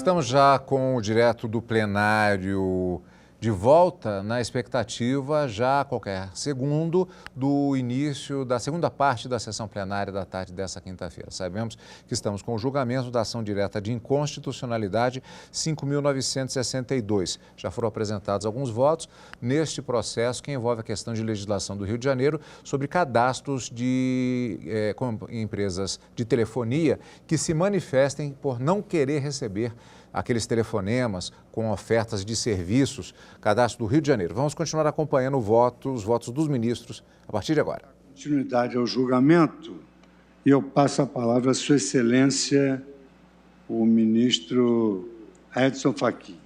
Estamos já com o direto do plenário de volta, na expectativa já a qualquer segundo do início da segunda parte da sessão plenária da tarde dessa quinta-feira. Sabemos que estamos com o julgamento da ação direta de inconstitucionalidade 5.962. Já foram apresentados alguns votos neste processo que envolve a questão de legislação do Rio de Janeiro sobre cadastros de empresas de telefonia que se manifestem por não querer receber aqueles telefonemas com ofertas de serviços, cadastro do Rio de Janeiro. Vamos continuar acompanhando os votos dos ministros a partir de agora. Continuidade ao julgamento, e eu passo a palavra à Sua Excelência, o ministro Edson Fachin.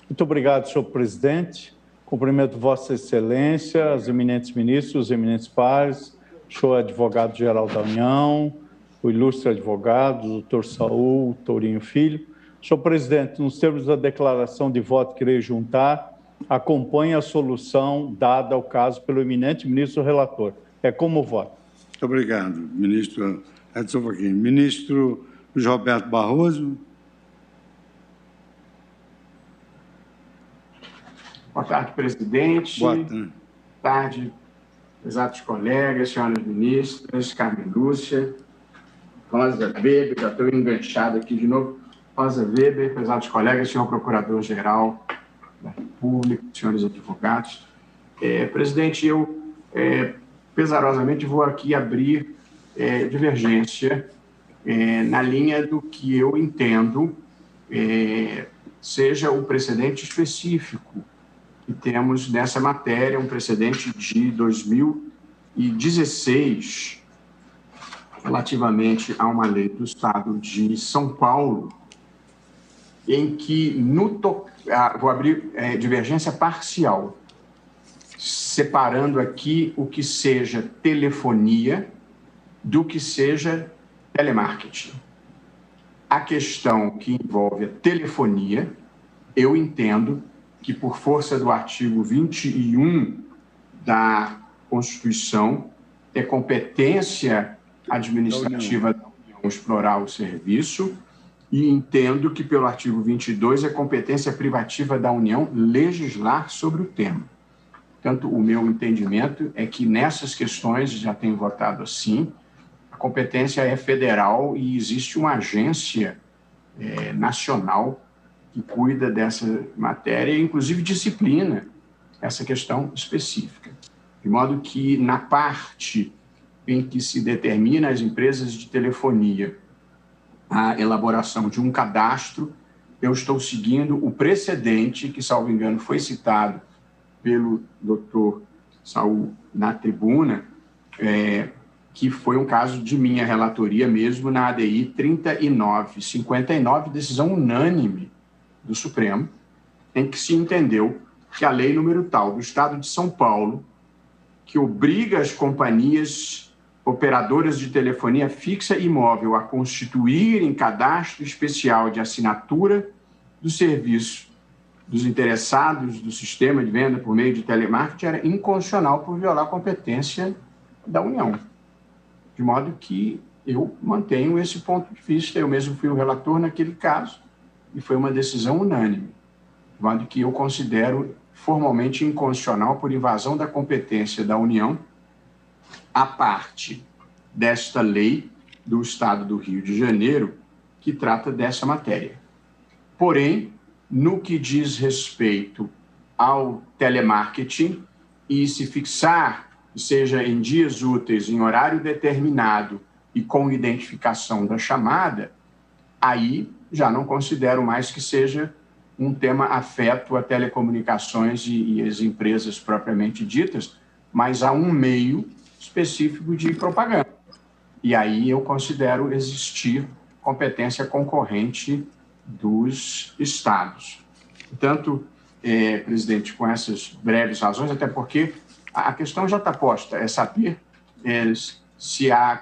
Muito obrigado, senhor presidente. Cumprimento Vossa Excelência, os eminentes ministros, os eminentes pares, senhor advogado-geral da União, o ilustre advogado, doutor Saul Tourinho Filho. Senhor presidente, nos termos da declaração de voto que irei juntar, acompanhe a solução dada ao caso pelo eminente ministro relator. É como voto. Muito obrigado, ministro Edson Fachin. Ministro Luiz Roberto Barroso. Boa tarde, presidente. Boa tarde, exatos colegas, senhoras ministras, Carmen Lúcia, Rosa Weber, já estou enganchado aqui de novo. Rosa Weber, pesados colegas, senhor Procurador-Geral da República, senhores advogados. Presidente, eu pesarosamente vou aqui abrir divergência na linha do que eu entendo seja o precedente específico que temos nessa matéria, um precedente de 2016, relativamente a uma lei do Estado de São Paulo, em que, vou abrir divergência parcial, separando aqui o que seja telefonia do que seja telemarketing. A questão que envolve a telefonia, eu entendo que, por força do artigo 21 da Constituição, é competência administrativa da União explorar o serviço, e entendo que, pelo artigo 22, é competência privativa da União legislar sobre o tema. Portanto, o meu entendimento é que nessas questões, já tenho votado assim, a competência é federal e existe uma agência nacional que cuida dessa matéria e, inclusive, disciplina essa questão específica. De modo que, na parte em que se determina às empresas de telefonia a elaboração de um cadastro, eu estou seguindo o precedente que, salvo engano, foi citado pelo doutor Saul na tribuna, que foi um caso de minha relatoria mesmo na ADI 3959, decisão unânime do Supremo, em que se entendeu que a lei número tal do Estado de São Paulo, que obriga as companhias operadoras de telefonia fixa e móvel a constituírem cadastro especial de assinatura do serviço dos interessados do sistema de venda por meio de telemarketing era inconstitucional por violar a competência da União. De modo que eu mantenho esse ponto de vista, eu mesmo fui o relator naquele caso e foi uma decisão unânime. De modo que eu considero formalmente inconstitucional por invasão da competência da União a parte desta lei do Estado do Rio de Janeiro que trata dessa matéria. Porém, no que diz respeito ao telemarketing, e se fixar, seja em dias úteis, em horário determinado e com identificação da chamada, aí já não considero mais que seja um tema afeto a telecomunicações e as empresas propriamente ditas, mas há um meio específico de propaganda. E aí eu considero existir competência concorrente dos estados. Portanto, presidente, com essas breves razões, até porque a questão já está posta, é saber se é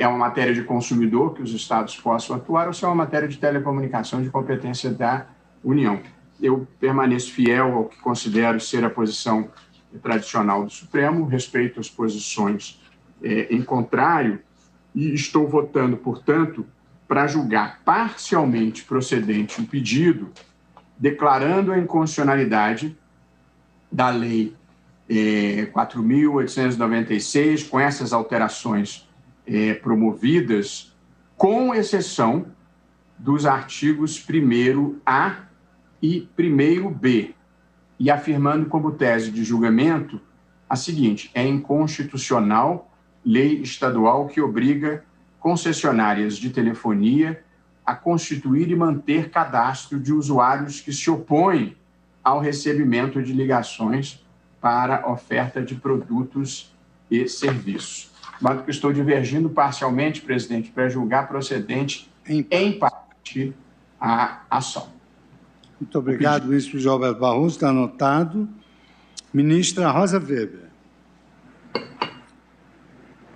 uma matéria de consumidor que os estados possam atuar ou se é uma matéria de telecomunicação de competência da União. Eu permaneço fiel ao que considero ser a posição tradicional do Supremo, respeito às posições em contrário, e estou votando, portanto, para julgar parcialmente procedente o pedido, declarando a inconstitucionalidade da Lei 4.896, com essas alterações promovidas, com exceção dos artigos 1º-A e 1º-B, e afirmando como tese de julgamento a seguinte: é inconstitucional lei estadual que obriga concessionárias de telefonia a constituir e manter cadastro de usuários que se opõem ao recebimento de ligações para oferta de produtos e serviços. De modo que estou divergindo parcialmente, presidente, para julgar procedente em parte a ação. Muito obrigado, ministro João Alberto Barroso. Está anotado. Ministra Rosa Weber.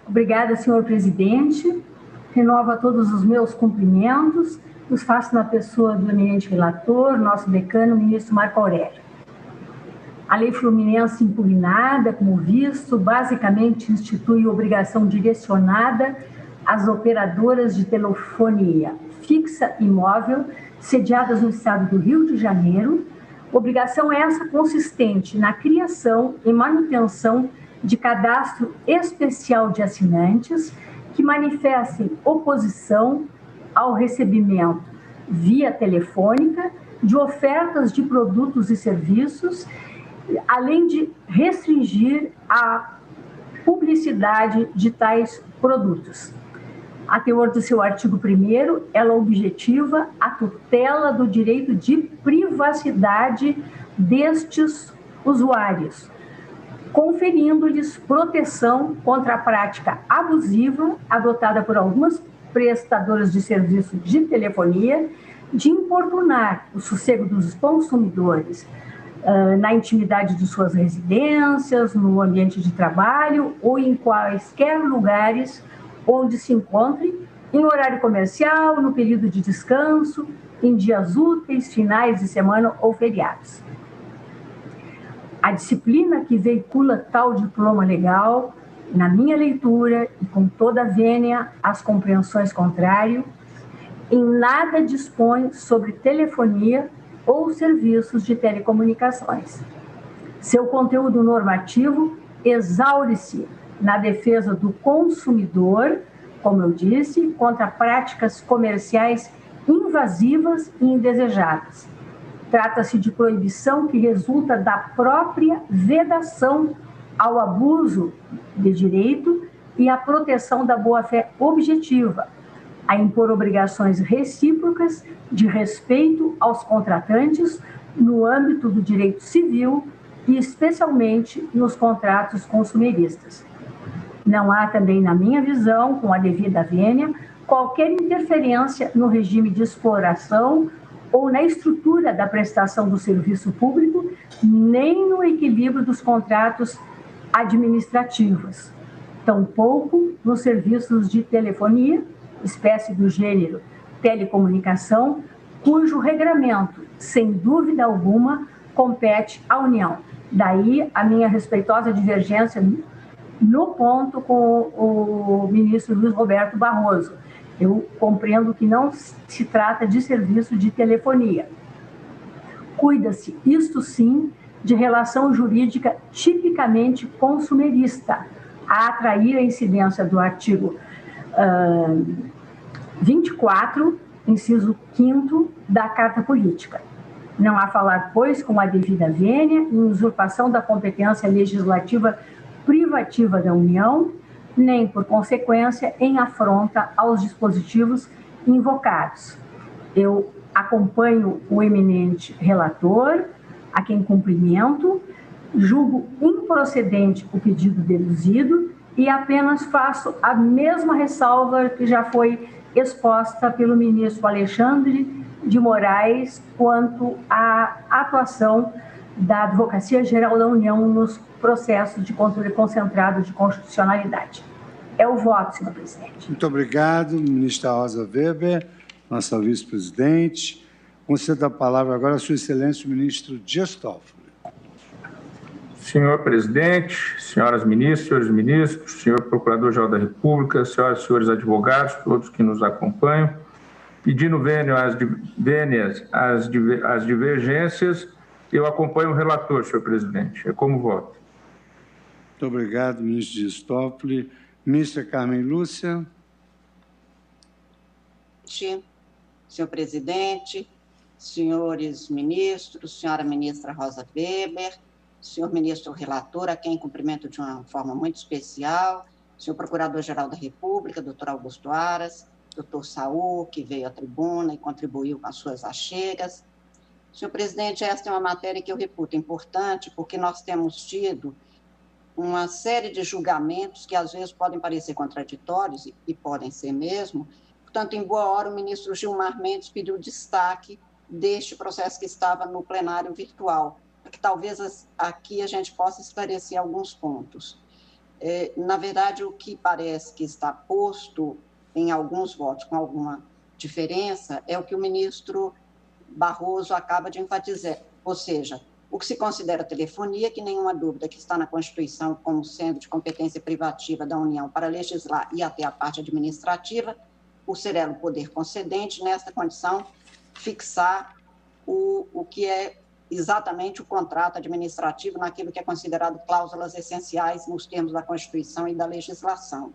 Obrigada, senhor presidente. Renovo a todos os meus cumprimentos. Os faço na pessoa do eminente relator, nosso decano, o ministro Marco Aurélio. A Lei Fluminense impugnada, como visto, basicamente institui obrigação direcionada às operadoras de telefonia fixa e móvel sediadas no estado do Rio de Janeiro. Obrigação essa consistente na criação e manutenção de cadastro especial de assinantes que manifestem oposição ao recebimento via telefônica de ofertas de produtos e serviços, além de restringir a publicidade de tais produtos. A teor do seu artigo 1º, ela objetiva a tutela do direito de privacidade destes usuários, conferindo-lhes proteção contra a prática abusiva adotada por algumas prestadoras de serviço de telefonia de importunar o sossego dos consumidores na intimidade de suas residências, no ambiente de trabalho ou em quaisquer lugares onde se encontre, em horário comercial, no período de descanso, em dias úteis, finais de semana ou feriados. A disciplina que veicula tal diploma legal, na minha leitura e com toda a vênia às compreensões contrárias, em nada dispõe sobre telefonia ou serviços de telecomunicações. Seu conteúdo normativo exaure-se na defesa do consumidor, como eu disse, contra práticas comerciais invasivas e indesejadas. Trata-se de proibição que resulta da própria vedação ao abuso de direito e à proteção da boa-fé objetiva, a impor obrigações recíprocas de respeito aos contratantes no âmbito do direito civil e especialmente nos contratos consumeristas. Não há também, na minha visão, com a devida vênia, qualquer interferência no regime de exploração ou na estrutura da prestação do serviço público, nem no equilíbrio dos contratos administrativos, tampouco nos serviços de telefonia, espécie do gênero telecomunicação, cujo regramento, sem dúvida alguma, compete à União. Daí a minha respeitosa divergência no ponto com o ministro Luiz Roberto Barroso. Eu compreendo que não se trata de serviço de telefonia. Cuida-se, isto sim, de relação jurídica tipicamente consumerista, a atrair a incidência do artigo 24, inciso 5º da Carta Política. Não há falar, pois, com a devida vênia, em usurpação da competência legislativa privativa da União, nem, por consequência, em afronta aos dispositivos invocados. Eu acompanho o eminente relator, a quem cumprimento, julgo improcedente o pedido deduzido e apenas faço a mesma ressalva que já foi exposta pelo ministro Alexandre de Moraes quanto à atuação da Advocacia Geral da União nos processos de controle concentrado de constitucionalidade. É o voto, senhor presidente. Muito obrigado, ministra Rosa Weber, nossa vice-presidente. Concedo a palavra agora a sua excelência, o ministro Dias Toffoli. Senhor presidente, senhoras ministras, senhores ministros, senhor procurador-geral da República, senhoras e senhores advogados, todos que nos acompanham, Pedindo vênias às divergências, eu acompanho o relator, senhor presidente. É como voto. Muito obrigado, ministro Dias Toffoli. Ministra Carmen Lúcia. Senhor presidente, senhores ministros, senhora ministra Rosa Weber, senhor ministro relator, a quem cumprimento de uma forma muito especial, senhor procurador-geral da República, doutor Augusto Aras, doutor Saul, que veio à tribuna e contribuiu com as suas achegas. Senhor presidente, esta é uma matéria que eu reputo importante, porque nós temos tido uma série de julgamentos que às vezes podem parecer contraditórios, e podem ser mesmo. Portanto, em boa hora, o ministro Gilmar Mendes pediu destaque deste processo que estava no plenário virtual, para que talvez aqui a gente possa esclarecer alguns pontos. Na verdade, o que parece que está posto em alguns votos com alguma diferença é o que o ministro Barroso acaba de enfatizar, ou seja, o que se considera telefonia, que nenhuma dúvida que está na Constituição como sendo de competência privativa da União para legislar e até a parte administrativa, por ser ela o poder concedente, nesta condição, fixar o que é exatamente o contrato administrativo naquilo que é considerado cláusulas essenciais nos termos da Constituição e da legislação.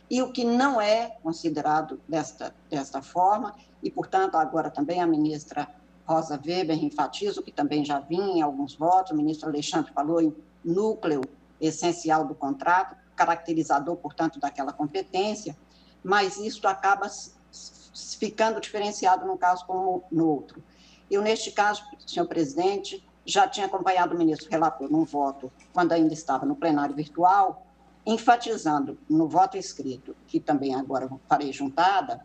E o que não é considerado desta forma, e, portanto, agora também a ministra Rosa Weber enfatiza, o que também já vinha em alguns votos, o ministro Alexandre falou em núcleo essencial do contrato, caracterizador, portanto, daquela competência, mas isso acaba ficando diferenciado num caso como no outro. Eu, neste caso, senhor presidente, já tinha acompanhado o ministro relator num voto, quando ainda estava no plenário virtual, enfatizando no voto escrito, que também agora farei juntada,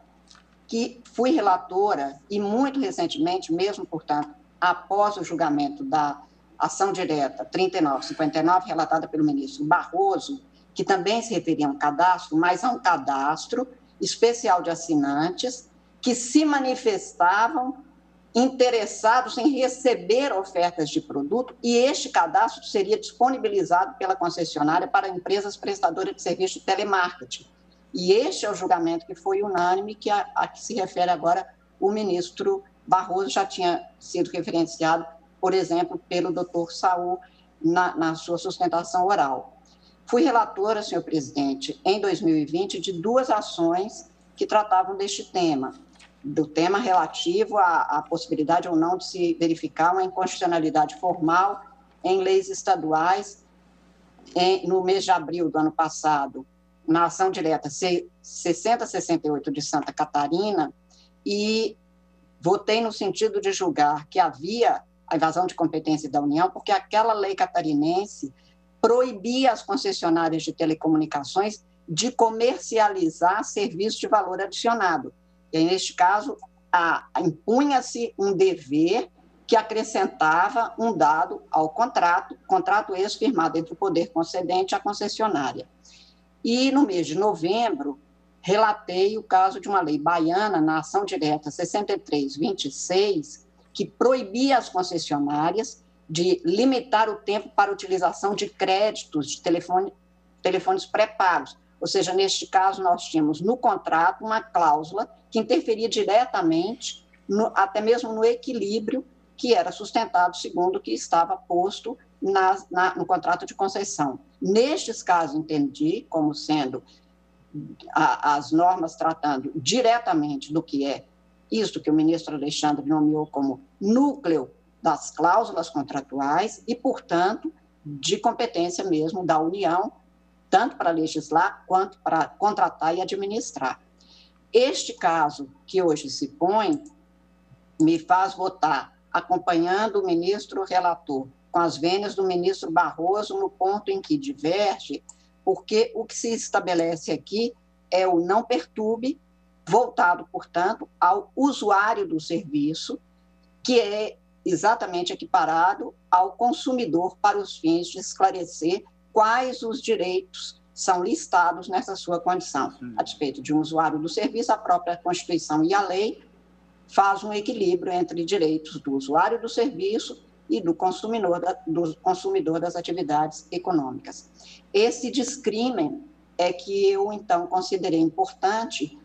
que fui relatora e muito recentemente, mesmo, portanto, após o julgamento da ação direta 3959, relatada pelo ministro Barroso, que também se referia a um cadastro, mas a um cadastro especial de assinantes que se manifestavam interessados em receber ofertas de produto, e este cadastro seria disponibilizado pela concessionária para empresas prestadoras de serviço de telemarketing. E este é o julgamento que foi unânime, que a que se refere agora o ministro Barroso, já tinha sido referenciado, por exemplo, pelo doutor Saul na sua sustentação oral. Fui relatora, senhor presidente, em 2020, de 2 ações que tratavam deste tema, do tema relativo à possibilidade ou não de se verificar uma inconstitucionalidade formal em leis estaduais. No mês de abril do ano passado, na ação direta 6068 de Santa Catarina, e votei no sentido de julgar que havia a invasão de competência da União, porque aquela lei catarinense proibia as concessionárias de telecomunicações de comercializar serviços de valor adicionado. E aí, neste caso, impunha-se um dever que acrescentava um dado ao contrato esse firmado entre o poder concedente e a concessionária. E, no mês de novembro, relatei o caso de uma lei baiana, na ação direta 6326, que proibia as concessionárias de limitar o tempo para utilização de créditos de telefones pré-pagos. Ou seja, neste caso, nós tínhamos no contrato uma cláusula que interferia diretamente, até mesmo no equilíbrio que era sustentado segundo o que estava posto no contrato de concessão. Nestes casos, entendi como sendo as normas tratando diretamente do que é isto que o ministro Alexandre nomeou como núcleo das cláusulas contratuais e, portanto, de competência mesmo da União, tanto para legislar quanto para contratar e administrar. Este caso que hoje se põe me faz votar acompanhando o ministro relator com as vênias do ministro Barroso no ponto em que diverge, porque o que se estabelece aqui é o não perturbe, voltado, portanto, ao usuário do serviço, que é exatamente equiparado ao consumidor para os fins de esclarecer quais os direitos são listados nessa sua condição. A despeito de um usuário do serviço, a própria Constituição e a lei faz um equilíbrio entre direitos do usuário do serviço e do consumidor das atividades econômicas. Esse discrimen é que eu, então, considerei importante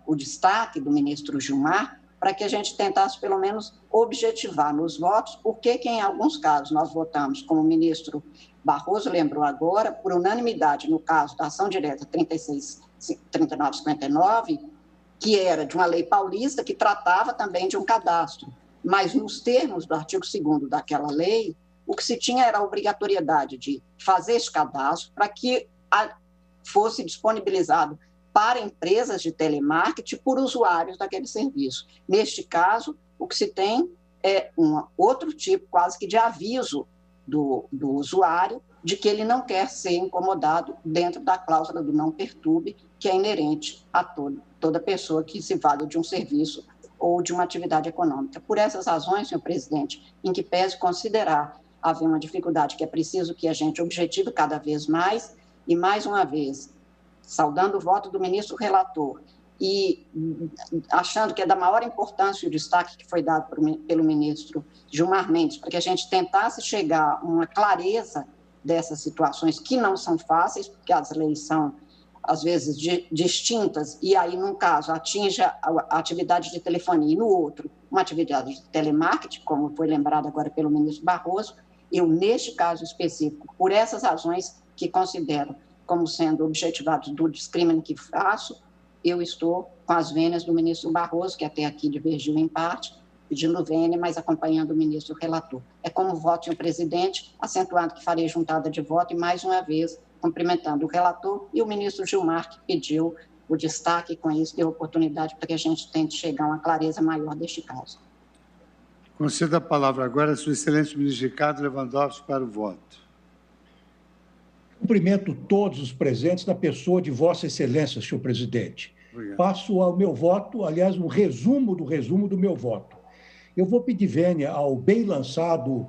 o destaque do ministro Gilmar, para que a gente tentasse, pelo menos, objetivar nos votos, porque que, em alguns casos, nós votamos, como o ministro Barroso lembrou agora, por unanimidade, no caso da ação direta 3959, que era de uma lei paulista que tratava também de um cadastro. Mas, nos termos do artigo 2º daquela lei, o que se tinha era a obrigatoriedade de fazer esse cadastro para que fosse disponibilizado para empresas de telemarketing por usuários daquele serviço. Neste caso, o que se tem é um outro tipo, quase que de aviso do usuário, de que ele não quer ser incomodado dentro da cláusula do não perturbe, que é inerente a toda pessoa que se vale de um serviço ou de uma atividade econômica. Por essas razões, senhor presidente, em que pese considerar haver uma dificuldade que é preciso que a gente objetive cada vez mais, e mais uma vez, saudando o voto do ministro relator e achando que é da maior importância o destaque que foi dado pelo ministro Gilmar Mendes, para que a gente tentasse chegar a uma clareza dessas situações que não são fáceis, porque as leis são, às vezes, distintas, e aí, num caso, atinge a atividade de telefonia, e no outro, uma atividade de telemarketing, como foi lembrado agora pelo ministro Barroso. Eu, neste caso específico, por essas razões que considero como sendo objetivados do discrimen que faço, eu estou com as vênias do ministro Barroso, que até aqui divergiu em parte, pedindo vênia, mas acompanhando o ministro relator. É como voto, senhor presidente, acentuando que farei juntada de voto e, mais uma vez, cumprimentando o relator e o ministro Gilmar, que pediu o destaque, e com isso deu oportunidade para que a gente tente chegar a uma clareza maior deste caso. Concedo a palavra agora a sua excelência ministro Ricardo Lewandowski para o voto. Cumprimento todos os presentes na pessoa de Vossa Excelência, senhor presidente. Obrigado. Passo ao meu voto, aliás, um resumo do meu voto. Eu vou pedir vênia ao bem lançado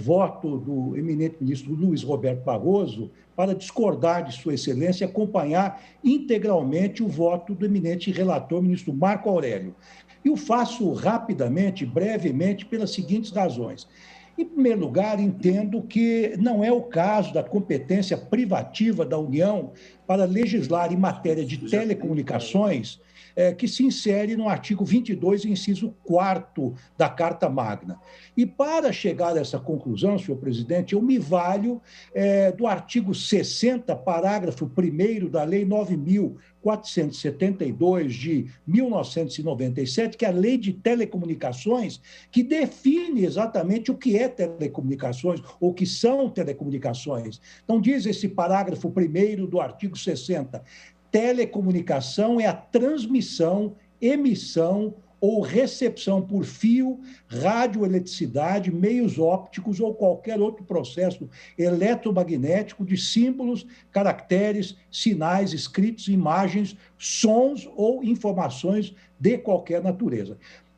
voto do eminente ministro Luiz Roberto Barroso para discordar de Sua Excelência e acompanhar integralmente o voto do eminente relator, ministro Marco Aurélio. E o faço rapidamente, brevemente, pelas seguintes razões. Em primeiro lugar, entendo que não é o caso da competência privativa da União para legislar em matéria de telecomunicações, que se insere no artigo 22, inciso 4º da Carta Magna. E para chegar a essa conclusão, senhor presidente, eu me valho do artigo 60, parágrafo 1º da Lei 9.472, de 1997, que é a Lei de Telecomunicações, que define exatamente o que é telecomunicações, ou o que são telecomunicações. Então, diz esse parágrafo 1º do artigo 60, telecomunicação é a transmissão, emissão ou recepção por fio, radioeletricidade, meios ópticos ou qualquer outro processo eletromagnético de símbolos, caracteres, sinais, escritos, imagens, sons ou informações de qualquer natureza.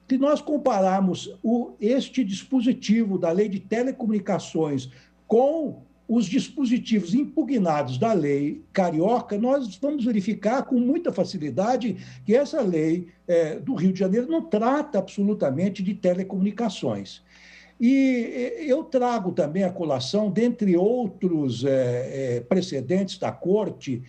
Se nós compararmos este dispositivo da Lei de Telecomunicações com os dispositivos impugnados da lei carioca, nós vamos verificar com muita facilidade que essa lei do Rio de Janeiro não trata absolutamente de telecomunicações. E eu trago também a colação, dentre outros precedentes da Corte,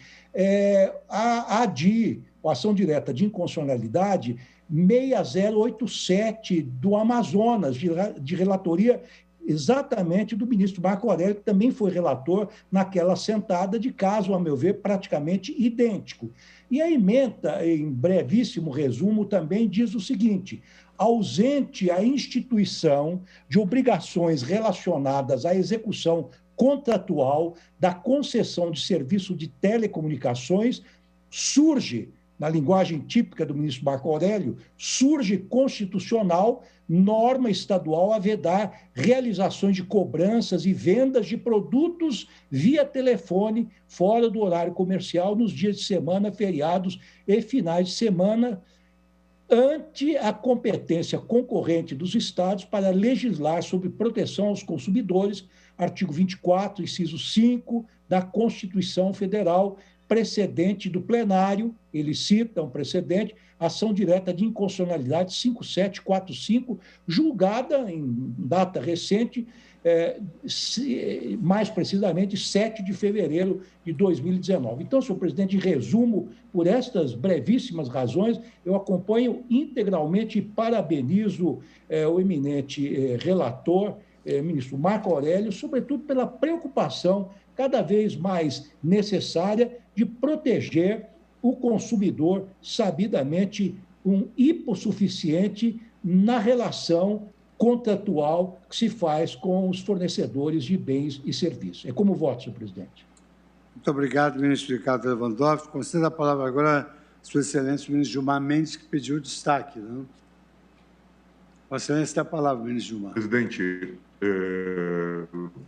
a ADI, a Ação Direta de Inconstitucionalidade 6087 do Amazonas, de relatoria exatamente do ministro Marco Aurélio, que também foi relator naquela sentada de caso, a meu ver, praticamente idêntico. E a ementa, em brevíssimo resumo, também diz o seguinte: ausente a instituição de obrigações relacionadas à execução contratual da concessão de serviço de telecomunicações, surge, na linguagem típica do ministro Marco Aurélio, surge constitucional norma estadual a vedar realizações de cobranças e vendas de produtos via telefone fora do horário comercial nos dias de semana, feriados e finais de semana, ante a competência concorrente dos estados para legislar sobre proteção aos consumidores, artigo 24, inciso 5 da Constituição Federal, precedente do plenário, ele cita um precedente, ação direta de inconstitucionalidade 5745, julgada em data recente, mais precisamente 7 de fevereiro de 2019. Então, senhor presidente, em resumo, por estas brevíssimas razões, eu acompanho integralmente e parabenizo o eminente relator, ministro Marco Aurélio, sobretudo pela preocupação cada vez mais necessária de proteger o consumidor, sabidamente um hipossuficiente na relação contratual que se faz com os fornecedores de bens e serviços. É como voto, senhor presidente. Muito obrigado, ministro Ricardo Lewandowski. Conceda a palavra agora à sua excelência, o ministro Gilmar Mendes, que pediu destaque. Não? Vossa excelência tem a palavra, ministro Gilmar. Presidente,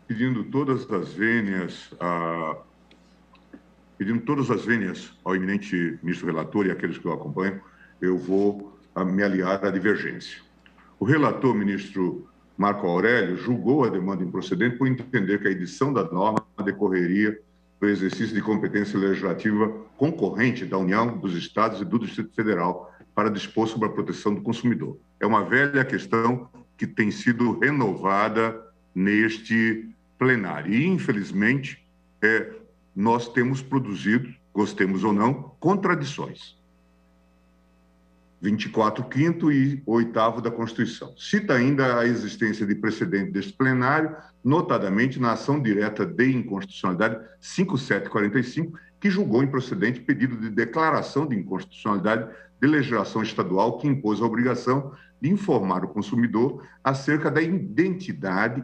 pedindo todas as vênias ao eminente ministro relator e àqueles que o acompanham, eu vou me aliar à divergência. O relator, ministro Marco Aurélio, julgou a demanda improcedente por entender que a edição da norma decorreria do exercício de competência legislativa concorrente da União, dos Estados e do Distrito Federal para dispor sobre a proteção do consumidor. É uma velha questão que tem sido renovada neste plenário. E, infelizmente, nós temos produzido, gostemos ou não, contradições. 24º e 8º da Constituição. Cita ainda a existência de precedente deste plenário, notadamente na ação direta de inconstitucionalidade 5745, que julgou improcedente pedido de declaração de inconstitucionalidade de legislação estadual que impôs a obrigação de informar o consumidor acerca da identidade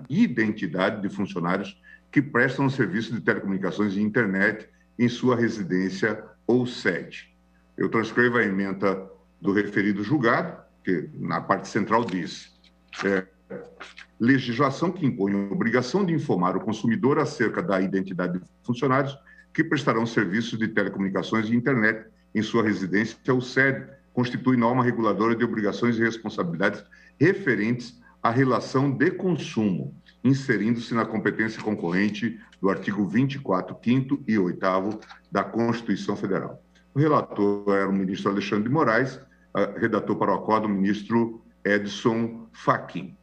de funcionários que prestam serviço de telecomunicações e internet em sua residência ou sede. Eu transcrevo a ementa do referido julgado, que na parte central diz: legislação que impõe a obrigação de informar o consumidor acerca da identidade de funcionários que prestarão serviços de telecomunicações e internet em sua residência ou sede, constitui norma reguladora de obrigações e responsabilidades referentes à relação de consumo, inserindo-se na competência concorrente do artigo 24, 5º e 8º da Constituição Federal. O relator era o ministro Alexandre de Moraes, redator para o acordo o ministro Edson Fachin.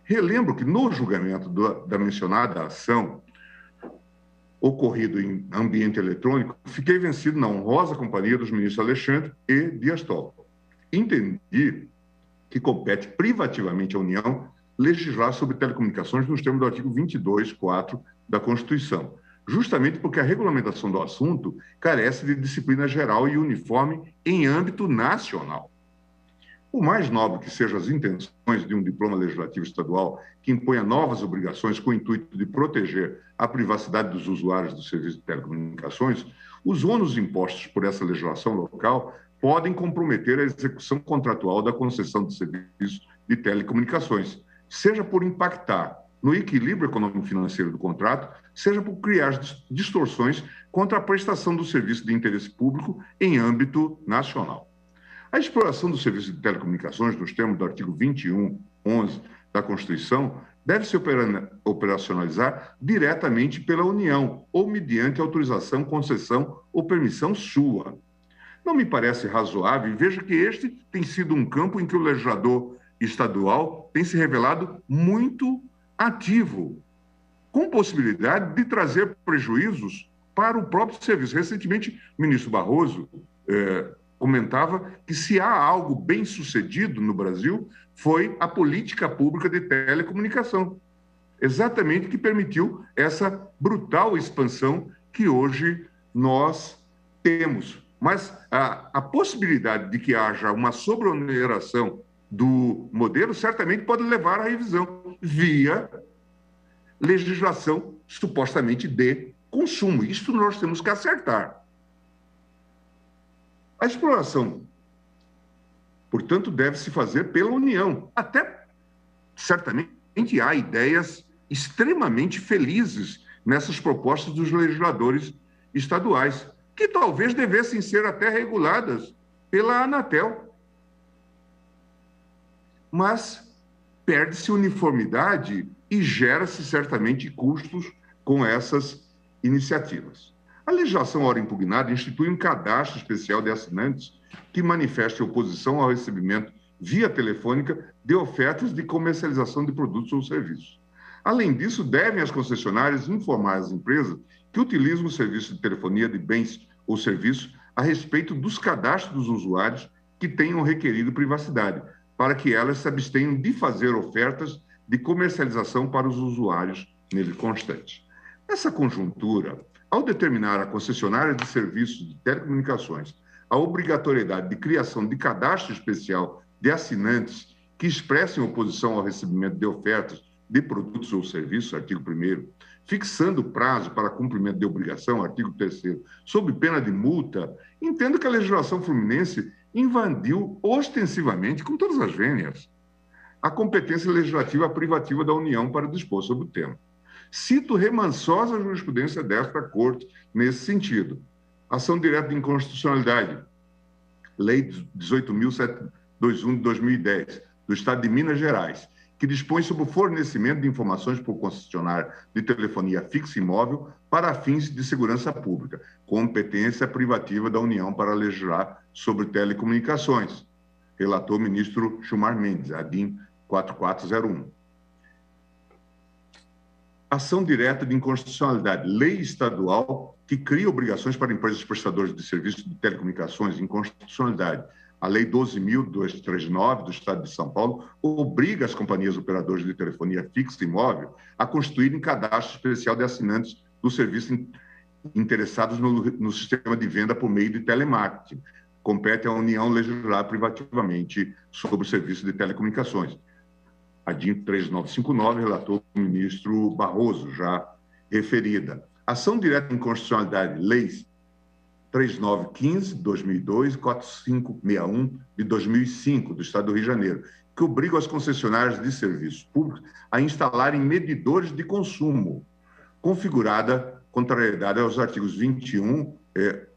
Relembro que no julgamento da mencionada ação, ocorrido em ambiente eletrônico, fiquei vencido na honrosa companhia dos ministros Alexandre e Dias Toffoli. Entendi que compete privativamente à União legislar sobre telecomunicações nos termos do artigo 22, 4 da Constituição, justamente porque a regulamentação do assunto carece de disciplina geral e uniforme em âmbito nacional. Por mais nobre que sejam as intenções de um diploma legislativo estadual que imponha novas obrigações com o intuito de proteger a privacidade dos usuários do serviço de telecomunicações, os ônus impostos por essa legislação local podem comprometer a execução contratual da concessão de serviço de telecomunicações, seja por impactar no equilíbrio econômico-financeiro do contrato, seja por criar distorções contra a prestação do serviço de interesse público em âmbito nacional. A exploração do serviço de telecomunicações, nos termos do artigo 21, 11 da Constituição, deve se operacionalizar diretamente pela União ou mediante autorização, concessão ou permissão sua. Não me parece razoável, e veja que este tem sido um campo em que o legislador estadual tem se revelado muito ativo, com possibilidade de trazer prejuízos para o próprio serviço. Recentemente, o ministro Barroso comentava que se há algo bem sucedido no Brasil foi a política pública de telecomunicação, exatamente que permitiu essa brutal expansão que hoje nós temos. Mas a possibilidade de que haja uma sobreoneração do modelo certamente pode levar à revisão via legislação supostamente de consumo. Isso nós temos que acertar. A exploração, portanto, deve se fazer pela União. Até, certamente, há ideias extremamente felizes nessas propostas dos legisladores estaduais, que talvez devessem ser até reguladas pela Anatel. Mas perde-se uniformidade e gera-se, certamente, custos com essas iniciativas. A legislação ora impugnada institui um cadastro especial de assinantes que manifeste oposição ao recebimento via telefônica de ofertas de comercialização de produtos ou serviços. Além disso, devem as concessionárias informar as empresas que utilizam o serviço de telefonia de bens ou serviços a respeito dos cadastros dos usuários que tenham requerido privacidade, para que elas se abstenham de fazer ofertas de comercialização para os usuários nele constantes. Nessa conjuntura, ao determinar a concessionária de serviços de telecomunicações a obrigatoriedade de criação de cadastro especial de assinantes que expressem oposição ao recebimento de ofertas de produtos ou serviços, artigo 1º, fixando prazo para cumprimento de obrigação, artigo 3º, sob pena de multa, entendo que a legislação fluminense invadiu ostensivamente, com todas as vênias, a competência legislativa privativa da União para dispor sobre o tema. Cito remansosa jurisprudência desta Corte nesse sentido. Ação direta de inconstitucionalidade, Lei 18.721 de 2010, do Estado de Minas Gerais, que dispõe sobre o fornecimento de informações por concessionário de telefonia fixa e móvel para fins de segurança pública, competência privativa da União para legislar sobre telecomunicações. Relator ministro Gilmar Mendes, ADIM 4401. Ação direta de inconstitucionalidade, lei estadual que cria obrigações para empresas prestadoras de serviços de telecomunicações, inconstitucionalidade. A Lei 12.239 do Estado de São Paulo obriga as companhias operadoras de telefonia fixa e móvel a constituírem cadastro especial de assinantes do serviço interessados no sistema de venda por meio de telemarketing. Compete à União legislar privativamente sobre o serviço de telecomunicações. A DIN 3959, relator o ministro Barroso, já referida. Ação direta de inconstitucionalidade, leis 3915, de 2002, e 4561, de 2005, do Estado do Rio de Janeiro, que obrigam as concessionárias de serviços públicos a instalarem medidores de consumo, configurada contrariedade aos artigos 21,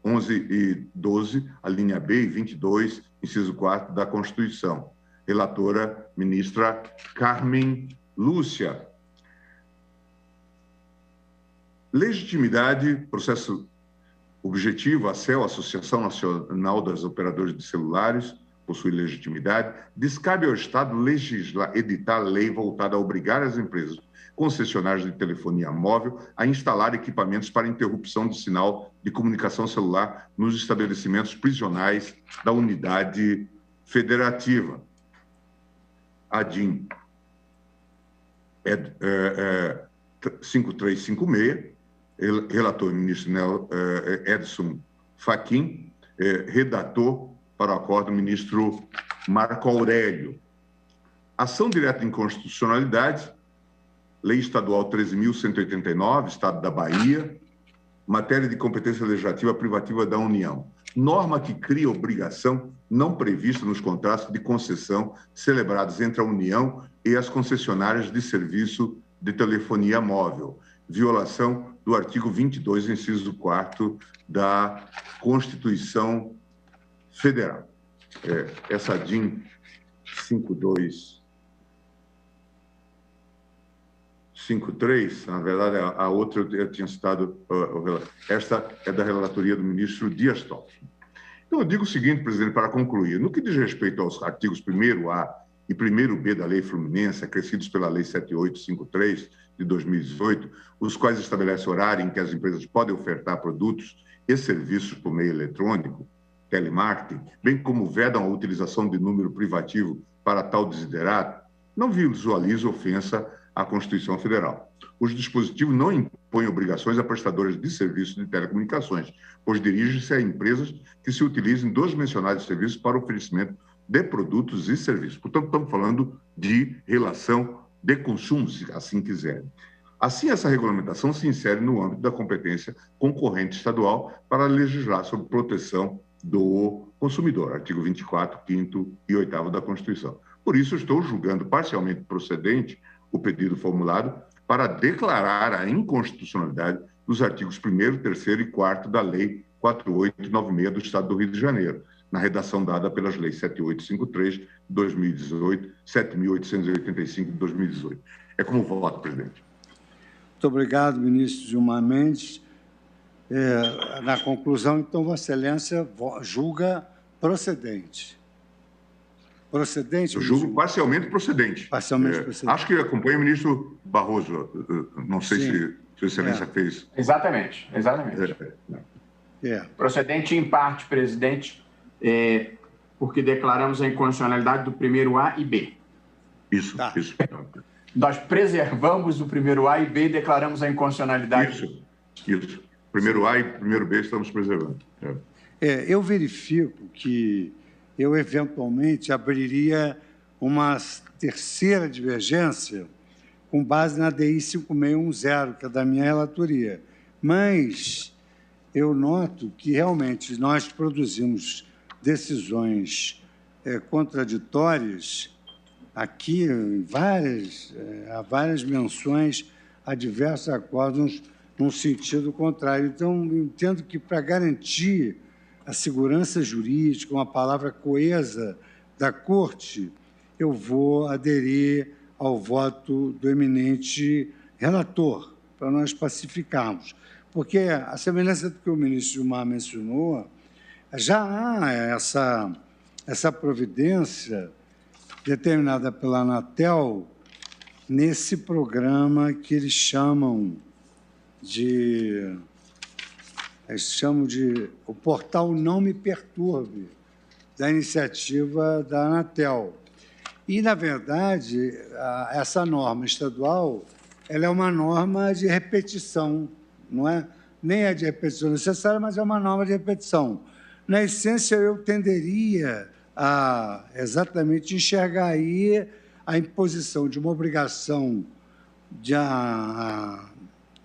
11 e 12, a linha B, e 22, inciso 4, da Constituição. Relatora, ministra Carmen Lúcia. Legitimidade, processo objetivo, a ACEL, Associação Nacional das Operadoras de Celulares, possui legitimidade. Descabe ao Estado editar lei voltada a obrigar as empresas concessionárias de telefonia móvel a instalar equipamentos para interrupção de sinal de comunicação celular nos estabelecimentos prisionais da unidade federativa. A DIN 5356, relator ministro Edson Fachin, redator para o acordo ministro Marco Aurélio. Ação direta de inconstitucionalidade, Lei Estadual 13.189, Estado da Bahia, matéria de competência legislativa privativa da União. Norma que cria obrigação não prevista nos contratos de concessão celebrados entre a União e as concessionárias de serviço de telefonia móvel. Violação do artigo 22, inciso 4 da Constituição Federal. Essa DIN 5253, na verdade, a outra eu tinha citado, esta é da relatoria do ministro Dias Toffoli. Então, eu digo o seguinte, presidente, para concluir. No que diz respeito aos artigos 1º A e 1º B da Lei Fluminense, acrescidos pela Lei 7853 de 2018, os quais estabelecem horário em que as empresas podem ofertar produtos e serviços por meio eletrônico, telemarketing, bem como vedam a utilização de número privativo para tal desiderato, não visualizo ofensa à Constituição Federal. Os dispositivos não impõem obrigações a prestadoras de serviços de telecomunicações, pois dirigem-se a empresas que se utilizem dos mencionados serviços para oferecimento de produtos e serviços. Portanto, estamos falando de relação de consumo, se assim quiserem. Assim, essa regulamentação se insere no âmbito da competência concorrente estadual para legislar sobre proteção do consumidor, artigo 24, 5º e 8º da Constituição. Por isso, estou julgando parcialmente procedente o pedido formulado para declarar a inconstitucionalidade dos artigos 1º, 3º e 4º da Lei 4896 do Estado do Rio de Janeiro, na redação dada pelas leis 7853 de 2018, 7.885 de 2018. É como voto, presidente. Muito obrigado, ministro Gilmar Mendes. Na conclusão, então, Vossa Excelência julga procedente. Procedente? Eu julgo parcialmente procedente. Parcialmente procedente. Acho que acompanha o ministro Barroso. Não sei se Sua Excelência fez. Exatamente. Procedente em parte, presidente, porque declaramos a inconstitucionalidade do primeiro A e B. Isso. Nós preservamos o primeiro A e B e declaramos a inconstitucionalidade. Isso. Primeiro A e primeiro B estamos preservando. Eu verifico que eu, eventualmente, abriria uma terceira divergência com base na DI 5610, que é da minha relatoria. Mas eu noto que, realmente, nós produzimos decisões contraditórias aqui, há várias menções a diversos acordos num sentido contrário. Então, eu entendo que, para garantir a segurança jurídica, uma palavra coesa da Corte, eu vou aderir ao voto do eminente relator, para nós pacificarmos. Porque, a semelhança do que o ministro Gilmar mencionou, já há essa providência determinada pela Anatel nesse programa que eles chamam de o portal Não Me Perturbe, da iniciativa da Anatel. E, na verdade, essa norma estadual ela é uma norma de repetição, não é? Nem é de repetição necessária, mas é uma norma de repetição. Na essência, eu tenderia a exatamente enxergar aí a imposição de uma obrigação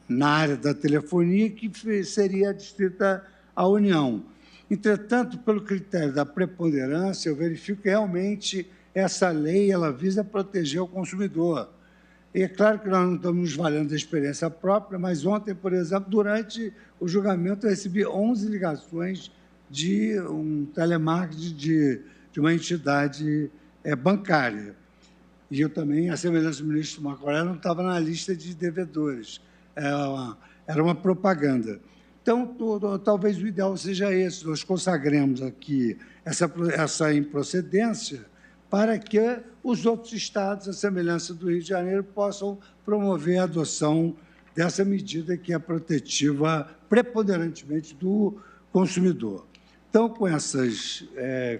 na área da telefonia que seria adstrita à União. Entretanto, pelo critério da preponderância, eu verifico que realmente essa lei ela visa proteger o consumidor. E é claro que nós não estamos nos valendo da experiência própria, mas ontem, por exemplo, durante o julgamento, eu recebi 11 ligações de um telemarketing de uma entidade bancária. E eu também, a semelhança do ministro Marco Aurélio, não estava na lista de devedores. Era uma propaganda. Então, talvez o ideal seja esse, nós consagremos aqui essa improcedência para que os outros estados, a semelhança do Rio de Janeiro, possam promover a adoção dessa medida que é protetiva preponderantemente do consumidor. Então, com essas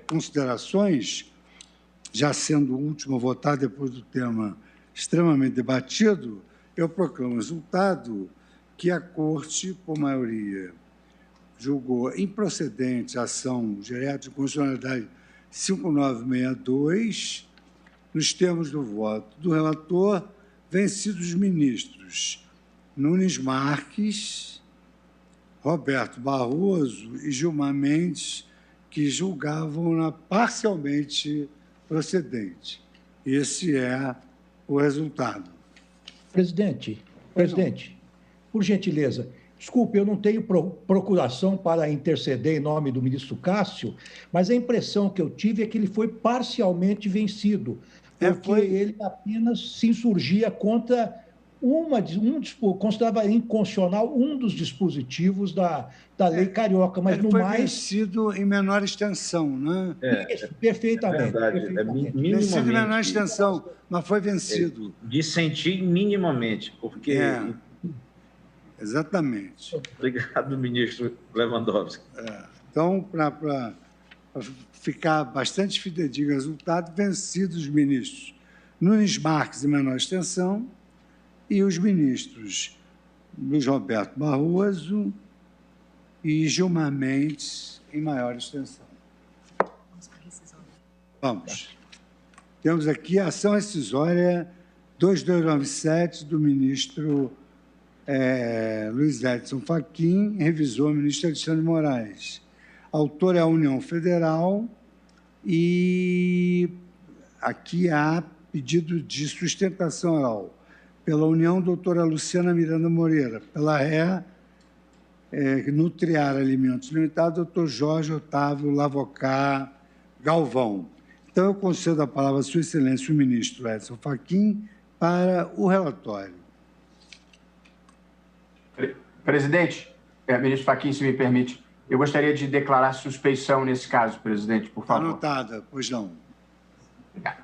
considerações, já sendo o último a votar depois do tema extremamente debatido, eu proclamo o resultado que a Corte, por maioria, julgou improcedente a ação direta de constitucionalidade 5962, nos termos do voto do relator, vencidos os ministros Nunes Marques, Roberto Barroso e Gilmar Mendes, que julgavam-na parcialmente procedente. Esse é o resultado. Presidente, por gentileza, desculpe, eu não tenho procuração para interceder em nome do ministro Cássio, mas a impressão que eu tive é que ele foi parcialmente vencido, porque ele apenas se insurgia contra considerava inconstitucional um dos dispositivos da lei carioca, mas no mais... vencido em menor extensão, né? Isso, perfeitamente. Minimamente. Vencido em menor extensão, mas foi vencido. Dissentir minimamente, porque... Exatamente. Obrigado, ministro Lewandowski. Então, para ficar bastante fidedigno o resultado, vencidos os ministros Nunes Marques em menor extensão e os ministros Luiz Roberto Barroso e Gilmar Mendes em maior extensão. Vamos. Temos aqui a ação rescisória 2297 do ministro Luiz Edson Fachin, revisor ministro Alexandre de Moraes. Autor é a União Federal e aqui há pedido de sustentação oral pela União, doutora Luciana Miranda Moreira, pela RE, Nutriar Alimentos Limitada, doutor Jorge Otávio Lavocá Galvão. Então, eu concedo a palavra a Sua Excelência, o ministro Edson Fachin, para o relatório. Presidente, ministro Fachin, se me permite, eu gostaria de declarar suspeição nesse caso, presidente, por favor. Anotada, pois não. Obrigado.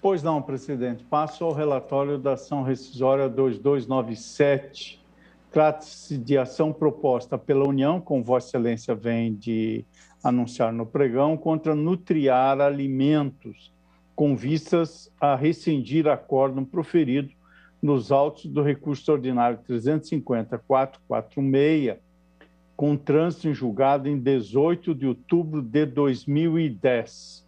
Pois não, presidente. Passo ao relatório da ação rescisória 2297. Trata-se de ação proposta pela União, como Vossa Excelência vem de anunciar no pregão, contra Nutriar Alimentos, com vistas a rescindir acórdão proferido nos autos do recurso ordinário 350.446, com trânsito em julgado em 18 de outubro de 2010.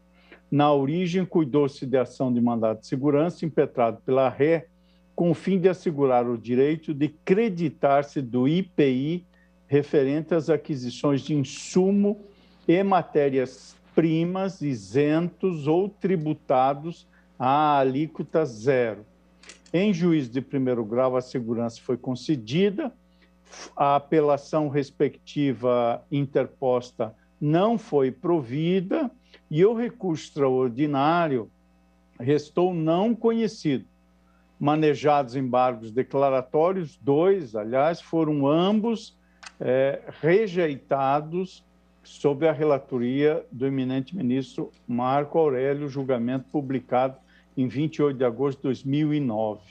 Na origem, cuidou-se de ação de mandado de segurança impetrado pela ré, com o fim de assegurar o direito de creditar-se do IPI referente às aquisições de insumo e matérias-primas isentos ou tributados à alíquota zero. Em juízo de primeiro grau, a segurança foi concedida, a apelação respectiva interposta não foi provida e o recurso extraordinário restou não conhecido. Manejados embargos declaratórios, 2, aliás, foram ambos rejeitados sob a relatoria do eminente ministro Marco Aurélio, julgamento publicado em 28 de agosto de 2009.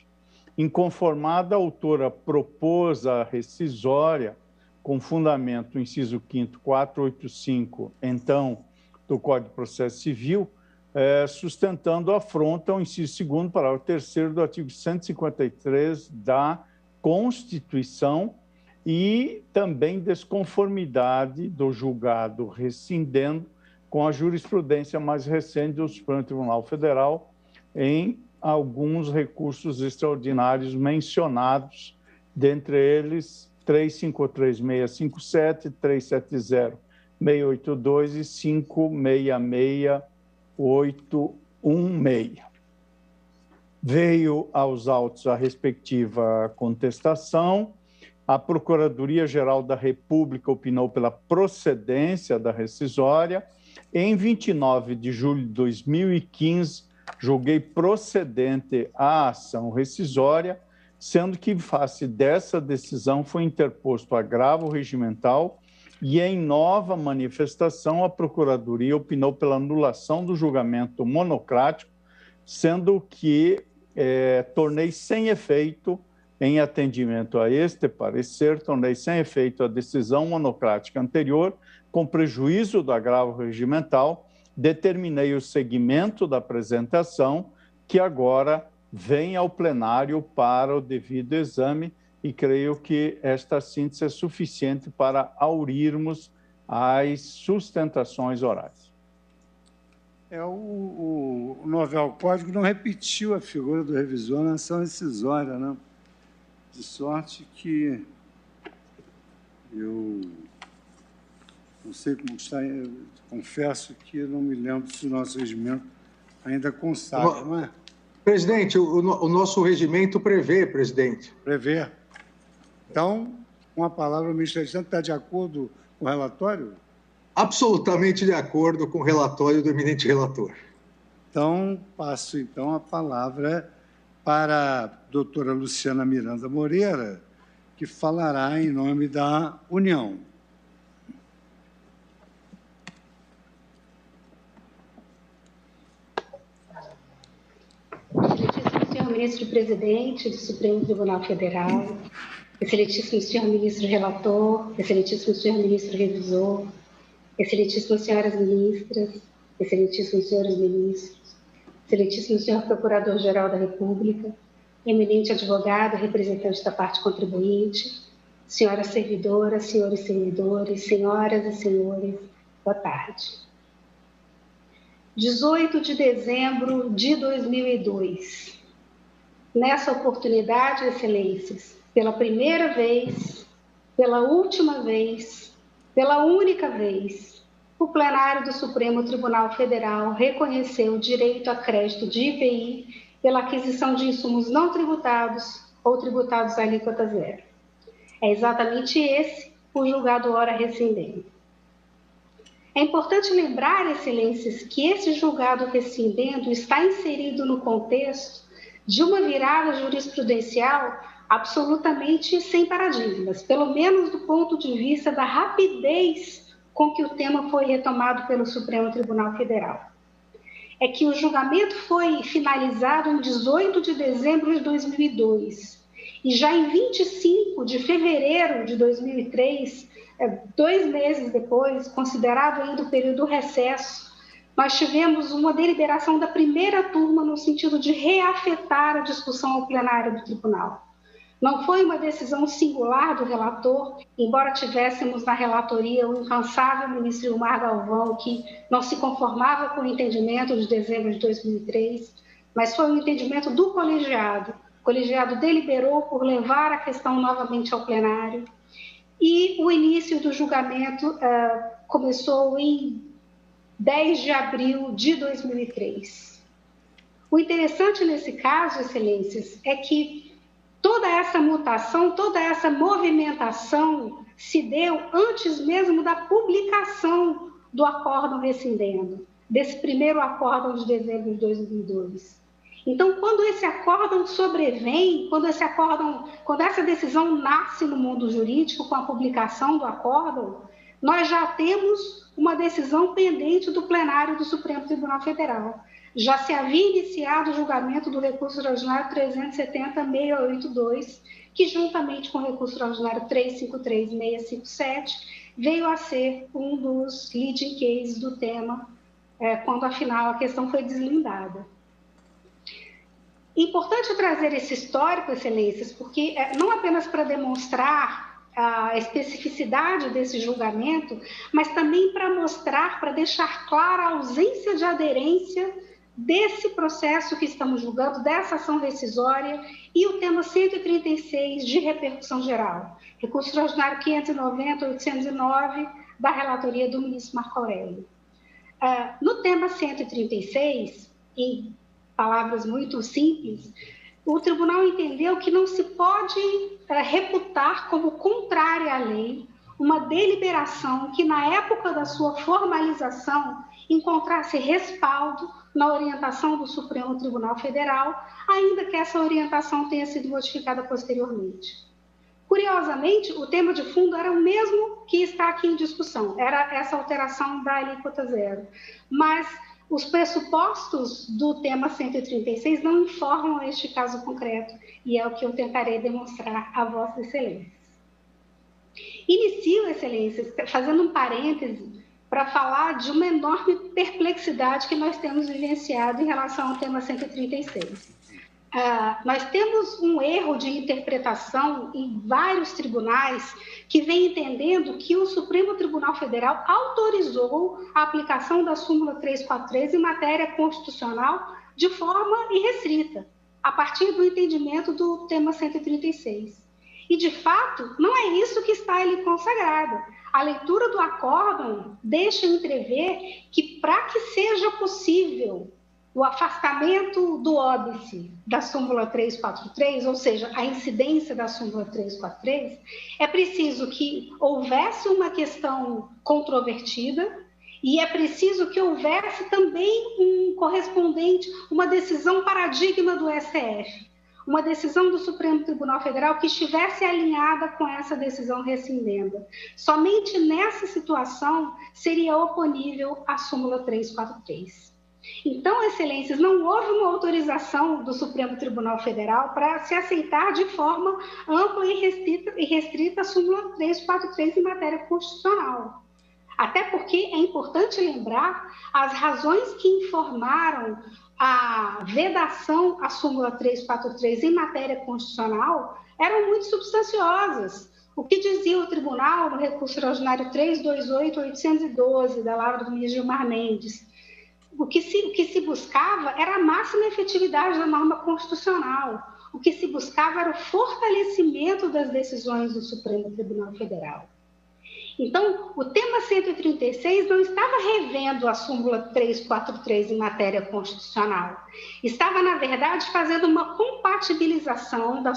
Inconformada, a autora propôs a rescisória com fundamento no inciso 5º 485, então, do Código de Processo Civil, sustentando a afronta ao inciso 2º, parágrafo 3º do artigo 153 da Constituição e também desconformidade do julgado rescindendo com a jurisprudência mais recente do Supremo Tribunal Federal em alguns recursos extraordinários mencionados, dentre eles 353.657, 370.682 e 566.816. Veio aos autos a respectiva contestação. A Procuradoria-Geral da República opinou pela procedência da rescisória. Em 29 de julho de 2015, julguei procedente a ação rescisória, sendo que, em face dessa decisão, foi interposto agravo regimental e, em nova manifestação, a Procuradoria opinou pela anulação do julgamento monocrático, sendo que tornei sem efeito, em atendimento a este parecer, tornei sem efeito a decisão monocrática anterior, com prejuízo do agravo regimental, determinei o seguimento da apresentação, que agora vem ao plenário para o devido exame, e creio que esta síntese é suficiente para aurirmos as sustentações orais. O novel código não repetiu a figura do revisor na ação rescisória, né? De sorte que eu não sei como está, confesso que não me lembro se o nosso regimento ainda consagra, não é? Presidente, o nosso regimento prevê, presidente. Prevê. Então, com a palavra, o ministro Alexandre está de acordo com o relatório? Absolutamente de acordo com o relatório do eminente relator. Então, passo então a palavra para a doutora Luciana Miranda Moreira, que falará em nome da União. Excelentíssimo senhor ministro-presidente do Supremo Tribunal Federal, excelentíssimo senhor ministro relator, excelentíssimo senhor ministro revisor, excelentíssimas senhoras ministras, excelentíssimos senhores ministros, excelentíssimo senhor procurador-geral da República, eminente advogado, representante da parte contribuinte, senhoras servidoras, senhores servidores, senhoras e senhores, boa tarde. 18 de dezembro de 2002. Nessa oportunidade, excelências, pela primeira vez, pela última vez, pela única vez, o plenário do Supremo Tribunal Federal reconheceu o direito a crédito de IPI pela aquisição de insumos não tributados ou tributados à alíquota zero. É exatamente esse o julgado ora rescindendo. É importante lembrar, excelências, que esse julgado rescindendo está inserido no contexto de uma virada jurisprudencial absolutamente sem paradigmas, pelo menos do ponto de vista da rapidez com que o tema foi retomado pelo Supremo Tribunal Federal. é que o julgamento foi finalizado em 18 de dezembro de 2002 e já em 25 de fevereiro de 2003, 2 meses depois, considerado ainda o período do recesso, nós tivemos uma deliberação da primeira turma no sentido de reafetar a discussão ao plenário do tribunal. Não foi uma decisão singular do relator, embora tivéssemos na relatoria o incansável ministro Gilmar Galvão, que não se conformava com o entendimento de dezembro de 2003, mas foi um entendimento do colegiado. O colegiado deliberou por levar a questão novamente ao plenário e o início do julgamento começou em 10 de abril de 2003. O interessante nesse caso, excelências, é que toda essa mutação, toda essa movimentação se deu antes mesmo da publicação do acórdão rescindendo, desse primeiro acórdão de dezembro de 2002. Então, quando esse acórdão sobrevém, quando essa decisão nasce no mundo jurídico com a publicação do acórdão, nós já temos uma decisão pendente do plenário do Supremo Tribunal Federal. Já se havia iniciado o julgamento do recurso extraordinário 370.682, que juntamente com o recurso extraordinário 353.657, veio a ser um dos leading cases do tema, quando afinal a questão foi deslindada. Importante trazer esse histórico, excelências, porque não apenas para demonstrar a especificidade desse julgamento, mas também para mostrar, para deixar clara a ausência de aderência desse processo que estamos julgando, dessa ação rescisória e o tema 136 de repercussão geral, recurso extraordinário 590.809 da relatoria do ministro Marco Aurélio. No tema 136, em palavras muito simples, o tribunal entendeu que não se pode reputar como contrária à lei uma deliberação que, na época da sua formalização, encontrasse respaldo na orientação do Supremo Tribunal Federal, ainda que essa orientação tenha sido modificada posteriormente. Curiosamente, o tema de fundo era o mesmo que está aqui em discussão, era essa alteração da alíquota zero, mas os pressupostos do tema 136 não informam este caso concreto, e é o que eu tentarei demonstrar a Vossa Excelência. Inicio, Excelências, fazendo um parêntese para falar de uma enorme perplexidade que nós temos vivenciado em relação ao tema 136. Nós temos um erro de interpretação em vários tribunais que vem entendendo que o Supremo Tribunal Federal autorizou a aplicação da súmula 343 em matéria constitucional de forma irrestrita, a partir do entendimento do tema 136. E, de fato, não é isso que está ali consagrado. A leitura do acórdão deixa entrever que, para que seja possível o afastamento do óbice da súmula 343, ou seja, a incidência da súmula 343, é preciso que houvesse uma questão controvertida e é preciso que houvesse também um correspondente, uma decisão paradigma do STF, uma decisão do Supremo Tribunal Federal que estivesse alinhada com essa decisão rescindenda. Somente nessa situação seria oponível à súmula 343. Então, Excelências, não houve uma autorização do Supremo Tribunal Federal para se aceitar de forma ampla e restrita a súmula 343 em matéria constitucional. Até porque é importante lembrar as razões que informaram a vedação à súmula 343 em matéria constitucional eram muito substanciosas. O que dizia o tribunal no recurso extraordinário 328.812 da Lavra do ministro Gilmar Mendes? O que se buscava era a máxima efetividade da norma constitucional. O que se buscava era o fortalecimento das decisões do Supremo Tribunal Federal. Então, o tema 136 não estava revendo a súmula 343 em matéria constitucional. Estava, na verdade, fazendo uma compatibilização da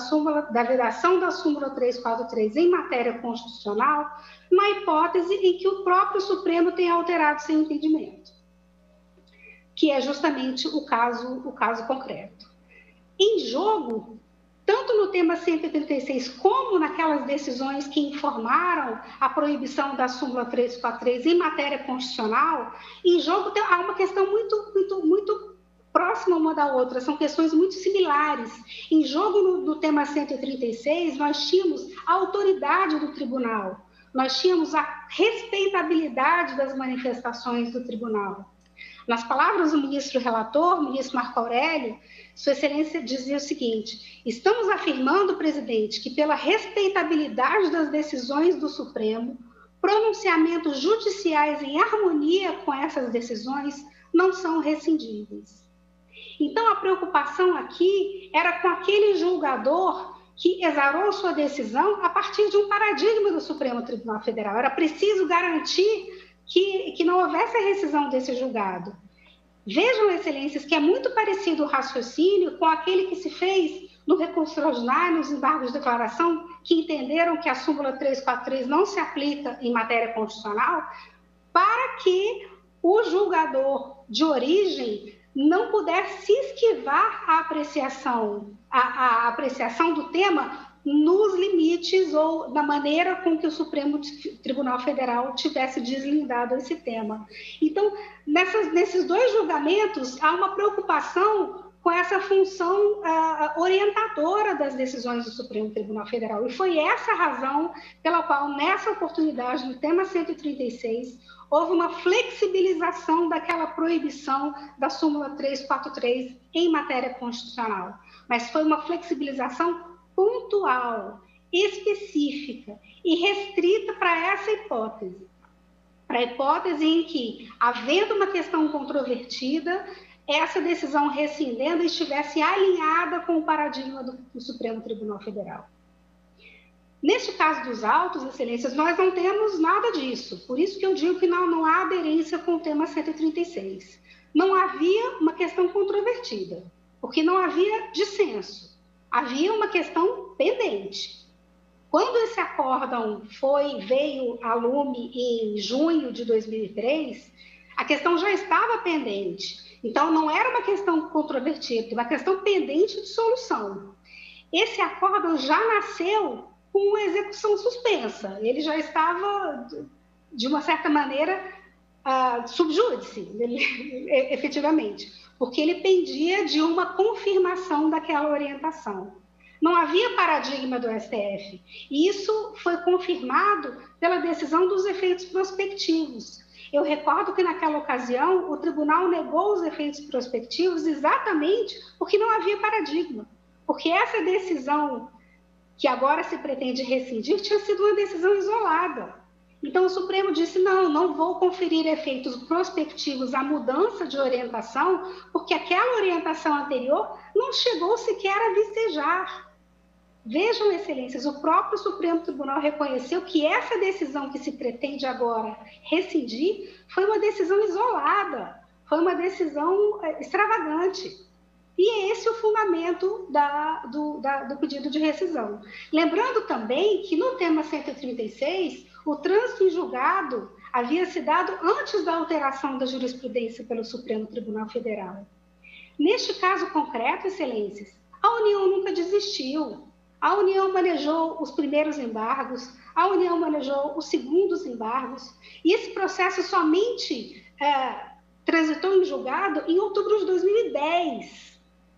vedação da súmula 343 em matéria constitucional, na hipótese em que o próprio Supremo tenha alterado seu entendimento, que é justamente o caso concreto. Em jogo tanto no tema 136 como naquelas decisões que informaram a proibição da súmula 343 em matéria constitucional, em jogo há uma questão muito próxima uma da outra, são questões muito similares. Em jogo no tema 136, nós tínhamos a autoridade do tribunal, nós tínhamos a respeitabilidade das manifestações do tribunal. Nas palavras do ministro relator, ministro Marco Aurélio, Sua Excelência dizia o seguinte: estamos afirmando, presidente, que pela respeitabilidade das decisões do Supremo, pronunciamentos judiciais em harmonia com essas decisões não são rescindíveis. Então, a preocupação aqui era com aquele julgador que exarou sua decisão a partir de um paradigma do Supremo Tribunal Federal. Era preciso garantir que não houvesse a rescisão desse julgado. Vejam, excelências, que é muito parecido o raciocínio com aquele que se fez no recurso extraordinário, nos embargos de declaração, que entenderam que a súmula 343 não se aplica em matéria constitucional, para que o julgador de origem não pudesse se esquivar à apreciação do tema nos limites ou na maneira com que o Supremo Tribunal Federal tivesse deslindado esse tema. Então, nesses dois julgamentos, há uma preocupação com essa função orientadora das decisões do Supremo Tribunal Federal. E foi essa a razão pela qual, nessa oportunidade, no tema 136, houve uma flexibilização daquela proibição da súmula 343 em matéria constitucional. Mas foi uma flexibilização pontual, específica e restrita para essa hipótese. Para a hipótese em que, havendo uma questão controvertida, essa decisão rescindendo estivesse alinhada com o paradigma do Supremo Tribunal Federal. Neste caso dos autos, excelências, nós não temos nada disso. Por isso que eu digo que não há aderência com o tema 136. Não havia uma questão controvertida, porque não havia dissenso. Havia uma questão pendente. Quando esse acórdão veio a lume em junho de 2003, a questão já estava pendente. Então, não era uma questão controvertida, uma questão pendente de solução. Esse acórdão já nasceu com uma execução suspensa. Ele já estava, de uma certa maneira, sub judice, efetivamente, porque ele pendia de uma confirmação daquela orientação. Não havia paradigma do STF, e isso foi confirmado pela decisão dos efeitos prospectivos. Eu recordo que, naquela ocasião, o tribunal negou os efeitos prospectivos exatamente porque não havia paradigma, porque essa decisão que agora se pretende rescindir tinha sido uma decisão isolada. Então, o Supremo disse, não vou conferir efeitos prospectivos à mudança de orientação, porque aquela orientação anterior não chegou sequer a vicejar. Vejam, excelências, o próprio Supremo Tribunal reconheceu que essa decisão que se pretende agora rescindir foi uma decisão isolada, foi uma decisão extravagante. E é esse o fundamento do pedido de rescisão. Lembrando também que no tema 136, o trânsito em julgado havia se dado antes da alteração da jurisprudência pelo Supremo Tribunal Federal. Neste caso concreto, excelências, a União nunca desistiu. A União manejou os primeiros embargos, a União manejou os segundos embargos, e esse processo somente transitou em julgado em outubro de 2010.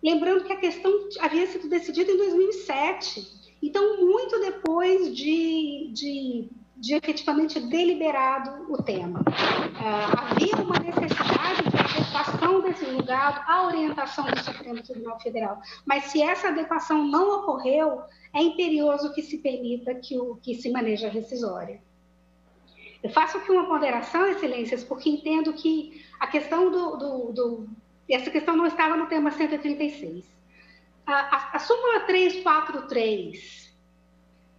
Lembrando que a questão havia sido decidida em 2007. Então, muito depois de efetivamente deliberado o tema. Havia uma necessidade de adequação desse julgado à orientação do Supremo Tribunal Federal. Mas, se essa adequação não ocorreu, é imperioso que se permita que se maneje a rescisória. Eu faço aqui uma ponderação, excelências, porque entendo que a questão essa questão não estava no tema 136. A súmula 343,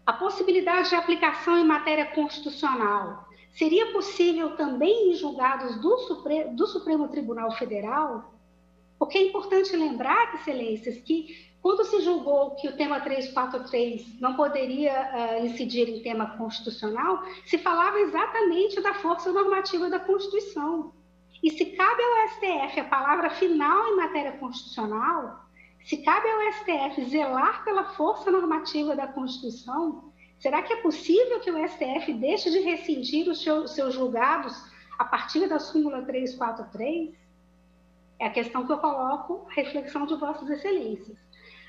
a possibilidade de aplicação em matéria constitucional, seria possível também em julgados do Supremo Tribunal Federal? Porque é importante lembrar, excelências, que quando se julgou que o tema 343 não poderia incidir em tema constitucional, se falava exatamente da força normativa da Constituição. E se cabe ao STF a palavra final em matéria constitucional, Se cabe ao STF zelar pela força normativa da Constituição, será que é possível que o STF deixe de rescindir os seus julgados a partir da súmula 343? É a questão que eu coloco à reflexão de Vossas Excelências.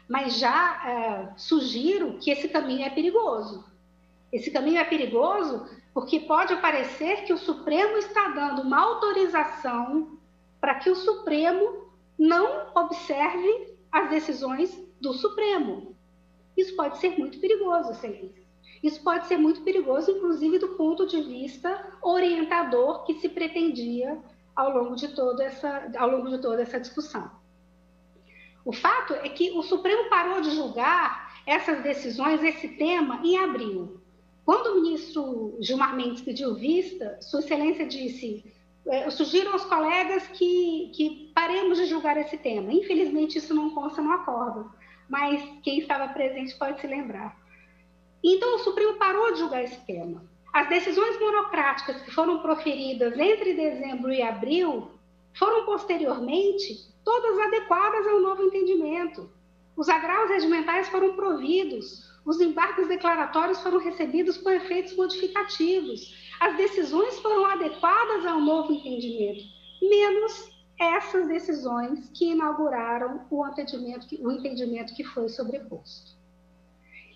Mas já sugiro que esse caminho é perigoso. Esse caminho é perigoso porque pode parecer que o Supremo está dando uma autorização para que o Supremo não observe as decisões do Supremo. Isso pode ser muito perigoso, Excelência. Isso pode ser muito perigoso, inclusive do ponto de vista orientador que se pretendia ao longo de toda essa discussão. O fato é que o Supremo parou de julgar essas decisões, esse tema, em abril. Quando o ministro Gilmar Mendes pediu vista, Sua Excelência disse: eu sugiro aos colegas que paremos de julgar esse tema. Infelizmente, isso não consta no acordo, mas quem estava presente pode se lembrar. Então, o Supremo parou de julgar esse tema. As decisões monocráticas que foram proferidas entre dezembro e abril foram, posteriormente, todas adequadas ao novo entendimento. Os agravos regimentais foram providos, os embargos declaratórios foram recebidos com efeitos modificativos, as decisões foram adequadas ao novo entendimento, menos essas decisões que inauguraram o entendimento que foi sobreposto.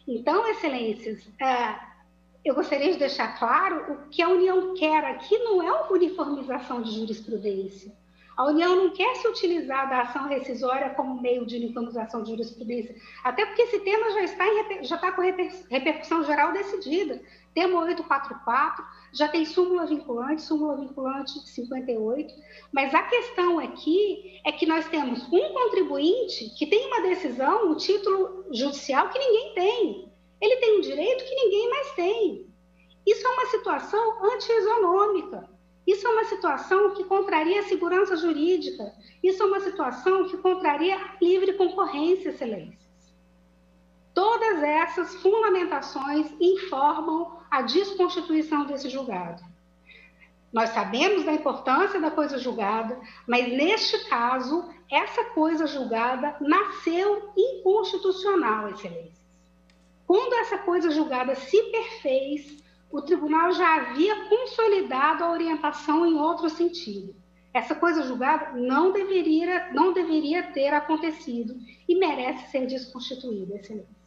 Então, Excelências, eu gostaria de deixar claro o que a União quer aqui não é uma uniformização de jurisprudência. A União não quer se utilizar da ação rescisória como meio de uniformização de jurisprudência, até porque esse tema já está com repercussão geral decidida. Tema 844, já tem súmula vinculante 58, mas a questão aqui é que nós temos um contribuinte que tem uma decisão, um título judicial que ninguém tem. Ele tem um direito que ninguém mais tem. Isso é uma situação anti-isonômica. Isso é uma situação que contraria a segurança jurídica. Isso é uma situação que contraria a livre concorrência, Excelências. Todas essas fundamentações informam a desconstituição desse julgado. Nós sabemos da importância da coisa julgada, mas neste caso, essa coisa julgada nasceu inconstitucional, Excelências. Quando essa coisa julgada se perfez, o tribunal já havia consolidado a orientação em outro sentido. Essa coisa julgada não deveria ter acontecido e merece ser desconstituída, Excelências.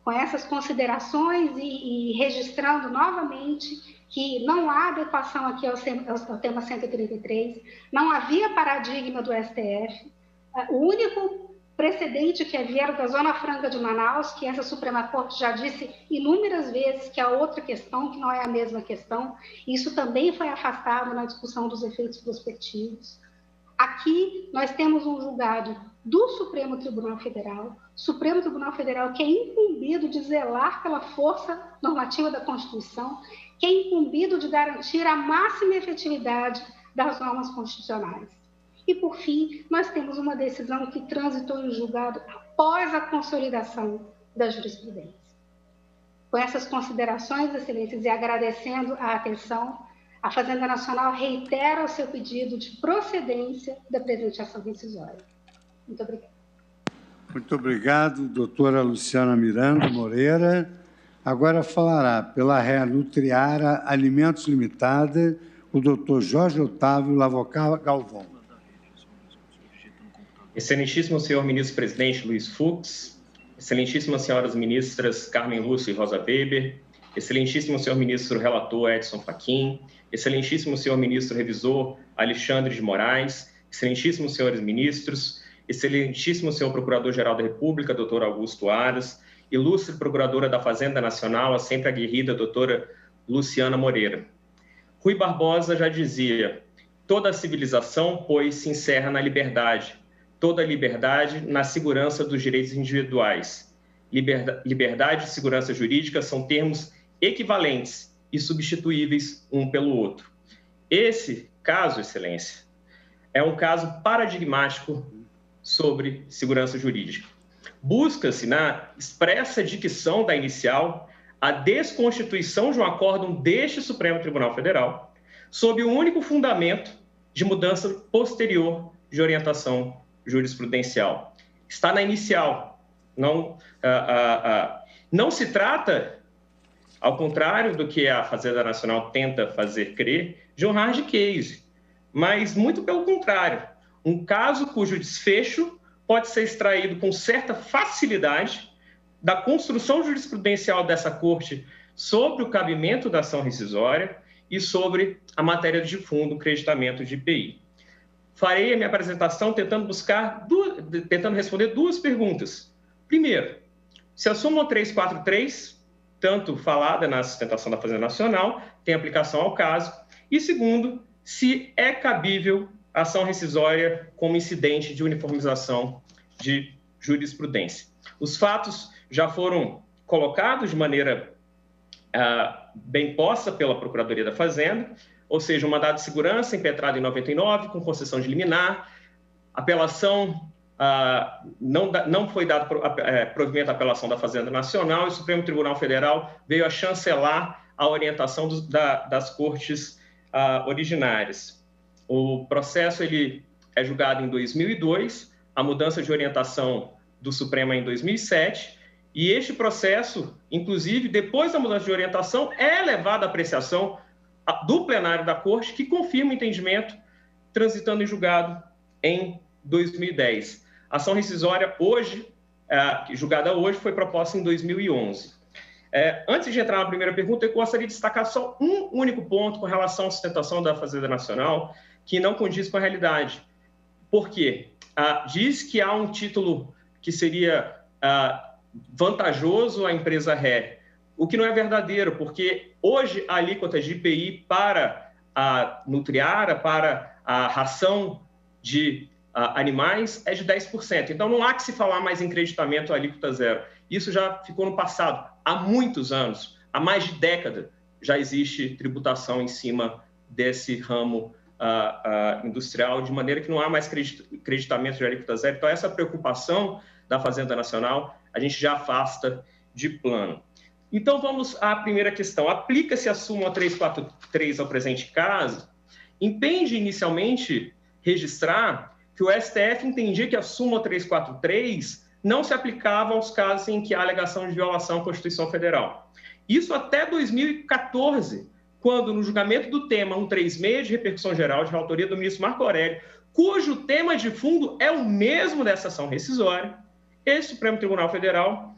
Com essas considerações e registrando novamente que não há adequação aqui ao tema 133, não havia paradigma do STF, o único precedente que vieram da Zona Franca de Manaus, que essa Suprema Corte já disse inúmeras vezes que é outra questão, que não é a mesma questão, isso também foi afastado na discussão dos efeitos prospectivos. Aqui nós temos um julgado do Supremo Tribunal Federal que é incumbido de zelar pela força normativa da Constituição, que é incumbido de garantir a máxima efetividade das normas constitucionais. E, por fim, nós temos uma decisão que transitou em julgado após a consolidação da jurisprudência. Com essas considerações, Excelências, e agradecendo a atenção, a Fazenda Nacional reitera o seu pedido de procedência da presente ação rescisória. Muito obrigada. Muito obrigado, doutora Luciana Miranda Moreira. Agora falará pela Rea Nutriara Alimentos Limitada, o doutor Jorge Otávio Lavocar Galvão. Excelentíssimo senhor ministro-presidente Luiz Fux, excelentíssimas senhoras ministras Carmen Lúcia e Rosa Weber, excelentíssimo senhor ministro relator Edson Fachin, excelentíssimo senhor ministro revisor Alexandre de Moraes, excelentíssimos senhores ministros, excelentíssimo senhor procurador-geral da República, doutor Augusto Aras, ilustre procuradora da Fazenda Nacional, a sempre aguerrida doutora Luciana Moreira. Rui Barbosa já dizia: toda a civilização, pois, se encerra na liberdade, toda a liberdade na segurança dos direitos individuais. Liberdade e segurança jurídica são termos equivalentes e substituíveis um pelo outro. Esse caso, Excelência, é um caso paradigmático sobre segurança jurídica. Busca-se, na expressa dicção da inicial, a desconstituição de um acórdão deste Supremo Tribunal Federal, sob o único fundamento de mudança posterior de orientação jurisprudencial. está na inicial. Não se trata, ao contrário do que a Fazenda Nacional tenta fazer crer, de um hard case, mas muito pelo contrário, um caso cujo desfecho pode ser extraído com certa facilidade da construção jurisprudencial dessa Corte sobre o cabimento da ação rescisória e sobre a matéria de fundo, creditamento de IPI. Farei a minha apresentação tentando responder duas perguntas. Primeiro, se a súmula 343, tanto falada na sustentação da Fazenda Nacional, tem aplicação ao caso. E segundo, se é cabível a ação rescisória como incidente de uniformização de jurisprudência. Os fatos já foram colocados de maneira bem posta pela Procuradoria da Fazenda, ou seja, um mandado de segurança impetrado em 99, com concessão de liminar, apelação, não foi dado provimento à apelação da Fazenda Nacional, e o Supremo Tribunal Federal veio a chancelar a orientação das cortes originárias. O processo ele é julgado em 2002, a mudança de orientação do Supremo é em 2007, e este processo, inclusive, depois da mudança de orientação, é levado à apreciação do plenário da Corte, que confirma o entendimento, transitando em julgado em 2010. A ação rescisória hoje, julgada hoje, foi proposta em 2011. Antes de entrar na primeira pergunta, eu gostaria de destacar só um único ponto com relação à sustentação da Fazenda Nacional, que não condiz com a realidade. Por quê? Diz que há um título que seria vantajoso à empresa ré, o que não é verdadeiro, porque hoje a alíquota de IPI para a nutriara, para a ração de animais, é de 10%. Então, não há que se falar mais em creditamento à alíquota zero. Isso já ficou no passado. Há muitos anos, há mais de década, já existe tributação em cima desse ramo industrial, de maneira que não há mais creditamento de alíquota zero. Então, essa preocupação da Fazenda Nacional, a gente já afasta de plano. Então, vamos à primeira questão. Aplica-se a súmula 343 ao presente caso? Impende inicialmente registrar que o STF entendia que a súmula 343 não se aplicava aos casos em que há alegação de violação à Constituição Federal. Isso até 2014, quando, no julgamento do tema 136 de repercussão geral, de autoria do ministro Marco Aurélio, cujo tema de fundo é o mesmo dessa ação rescisória, esse Supremo Tribunal Federal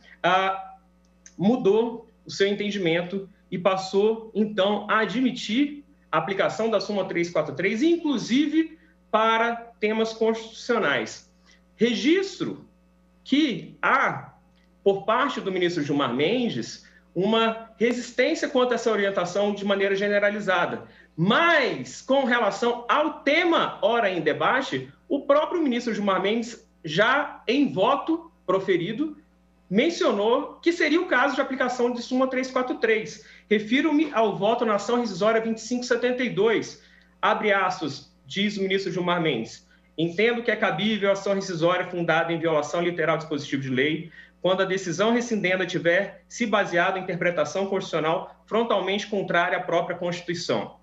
mudou o seu entendimento e passou, então, a admitir a aplicação da súmula 343, inclusive para temas constitucionais. Registro que há, por parte do ministro Gilmar Mendes, uma resistência quanto a essa orientação de maneira generalizada. Mas, com relação ao tema ora em debate, o próprio ministro Gilmar Mendes, já em voto proferido, mencionou que seria o caso de aplicação de súmula 343. Refiro-me ao voto na ação rescisória 2572. Abre aspas, diz o ministro Gilmar Mendes. Entendo que é cabível a ação rescisória fundada em violação literal ao dispositivo de lei, quando a decisão rescindenda tiver se baseado em interpretação constitucional frontalmente contrária à própria Constituição.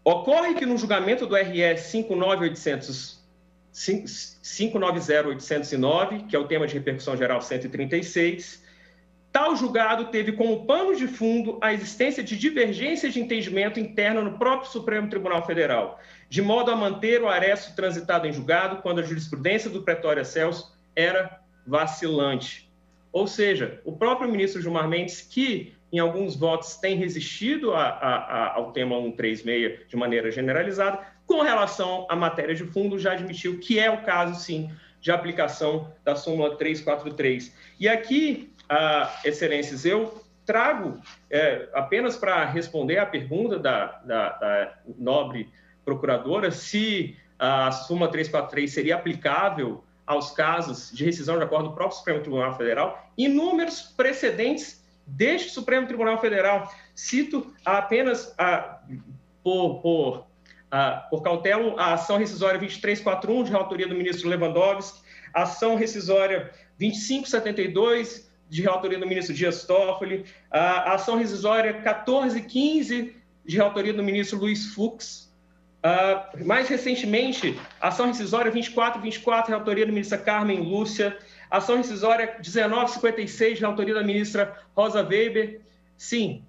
Ocorre que no julgamento do RE 590.809, que é o tema de repercussão geral 136, tal julgado teve como pano de fundo a existência de divergência de entendimento interna no próprio Supremo Tribunal Federal, de modo a manter o aresto transitado em julgado quando a jurisprudência do Pretório Celso era vacilante. Ou seja, o próprio ministro Gilmar Mendes, que em alguns votos tem resistido ao tema 136 de maneira generalizada, com relação à matéria de fundo, já admitiu que é o caso, sim, de aplicação da súmula 343. E aqui, excelências, eu trago, apenas para responder à pergunta da nobre procuradora, se a súmula 343 seria aplicável aos casos de rescisão de acordo do próprio Supremo Tribunal Federal, inúmeros precedentes deste Supremo Tribunal Federal. Cito apenas, por cautela, a ação rescisória 2341, de autoria do ministro Lewandowski, a ação rescisória 2572, de autoria do ministro Dias Toffoli, a ação rescisória 1415, de autoria do ministro Luiz Fux, Mais recentemente, ação rescisória 2424, relatoria da ministra Carmen Lúcia, ação rescisória 1956, relatoria da ministra Rosa Weber. Sim,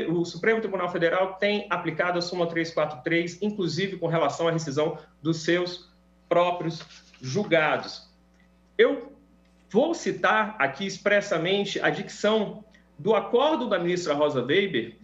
o Supremo Tribunal Federal tem aplicado a súmula 343, inclusive com relação à rescisão dos seus próprios julgados. Eu vou citar aqui expressamente a dicção do acordo da ministra Rosa Weber,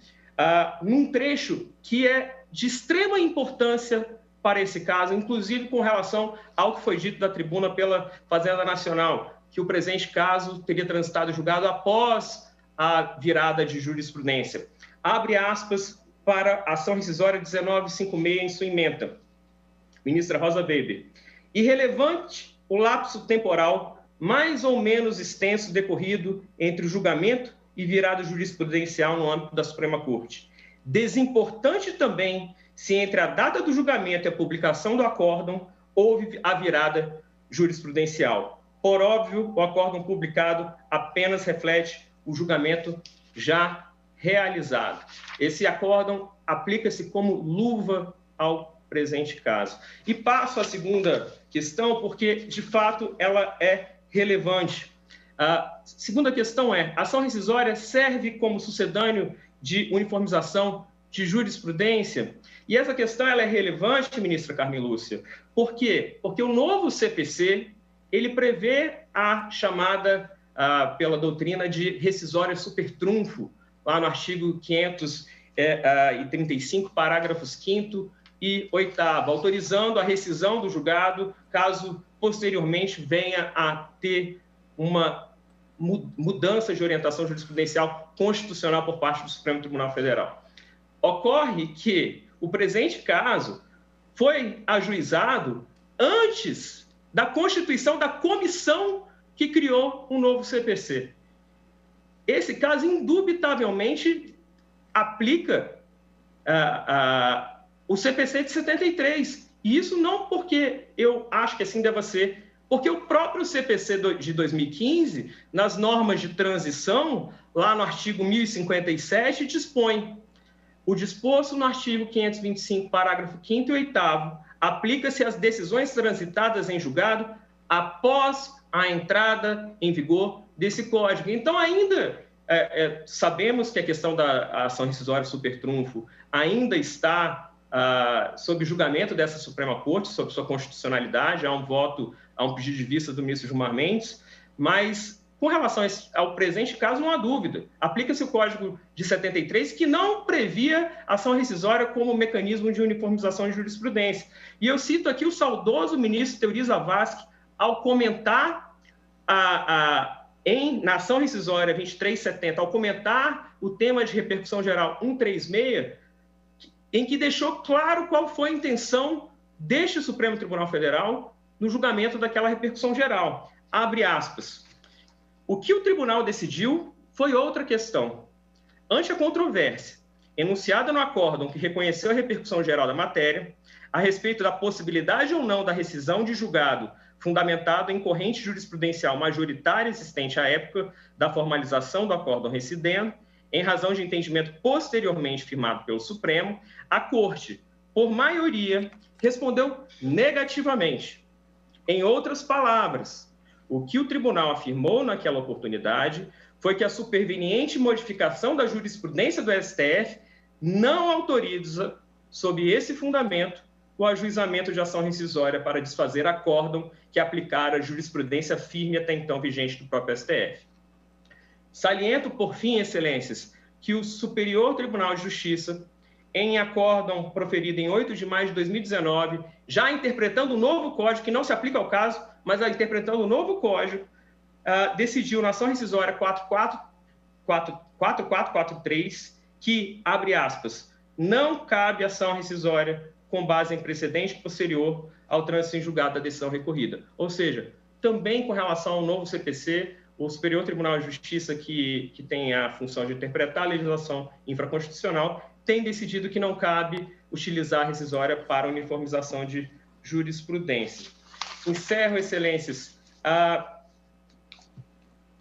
num trecho que é de extrema importância para esse caso, inclusive com relação ao que foi dito da tribuna pela Fazenda Nacional, que o presente caso teria transitado julgado após a virada de jurisprudência. Abre aspas para a ação rescisória 1956 em sua ementa. Ministra Rosa Weber. Irrelevante o lapso temporal mais ou menos extenso decorrido entre o julgamento e virada jurisprudencial no âmbito da Suprema Corte. Desimportante também se entre a data do julgamento e a publicação do acórdão houve a virada jurisprudencial. Por óbvio, o acórdão publicado apenas reflete o julgamento já realizado. Esse acórdão aplica-se como luva ao presente caso. E passo à segunda questão, porque, de fato, ela é relevante. A segunda questão é: a ação rescisória serve como sucedâneo de uniformização de jurisprudência? E essa questão ela é relevante, ministra Carmen Lúcia. Por quê? Porque o novo CPC ele prevê a chamada, pela doutrina, de rescisória supertrunfo, lá no artigo 535, parágrafos 5º e 8º, autorizando a rescisão do julgado caso posteriormente venha a ter uma mudança de orientação jurisprudencial constitucional por parte do Supremo Tribunal Federal. Ocorre que o presente caso foi ajuizado antes da constituição da comissão que criou um novo CPC. Esse caso, indubitavelmente, aplica o CPC de 73. E isso não porque eu acho que assim deva ser, porque o próprio CPC de 2015, nas normas de transição, lá no artigo 1057, dispõe: o disposto no artigo 525, parágrafo 5º e 8º, aplica-se às decisões transitadas em julgado após a entrada em vigor desse Código. Então, ainda sabemos que a questão da ação rescisória supertrunfo ainda está sob julgamento dessa Suprema Corte, sobre sua constitucionalidade. Há um voto, há um pedido de vista do ministro Gilmar Mendes, mas com relação ao presente caso, não há dúvida. Aplica-se o Código de 73, que não previa ação rescisória como mecanismo de uniformização de jurisprudência. E eu cito aqui o saudoso ministro Teori Zavascki, ao comentar na ação rescisória 2370, ao comentar o tema de repercussão geral 136, em que deixou claro qual foi a intenção deste Supremo Tribunal Federal no julgamento daquela repercussão geral. Abre aspas. O que o tribunal decidiu foi outra questão. Ante a controvérsia enunciada no acórdão que reconheceu a repercussão geral da matéria, a respeito da possibilidade ou não da rescisão de julgado fundamentado em corrente jurisprudencial majoritária existente à época da formalização do acórdão recidendo, em razão de entendimento posteriormente firmado pelo Supremo, a Corte, por maioria, respondeu negativamente. Em outras palavras, o que o tribunal afirmou naquela oportunidade foi que a superveniente modificação da jurisprudência do STF não autoriza, sob esse fundamento, o ajuizamento de ação rescisória para desfazer acórdão que aplicara a jurisprudência firme até então vigente do próprio STF. Saliento, por fim, excelências, que o Superior Tribunal de Justiça, em acórdão proferido em 8 de maio de 2019, já interpretando o novo código, que não se aplica ao caso, mas interpretando o novo código, decidiu na ação rescisória 4443 que, abre aspas, não cabe ação rescisória com base em precedente posterior ao trânsito em julgado da decisão recorrida. Ou seja, também com relação ao novo CPC, o Superior Tribunal de Justiça, que tem a função de interpretar a legislação infraconstitucional, tem decidido que não cabe utilizar a rescisória para uniformização de jurisprudência. Encerro, excelências,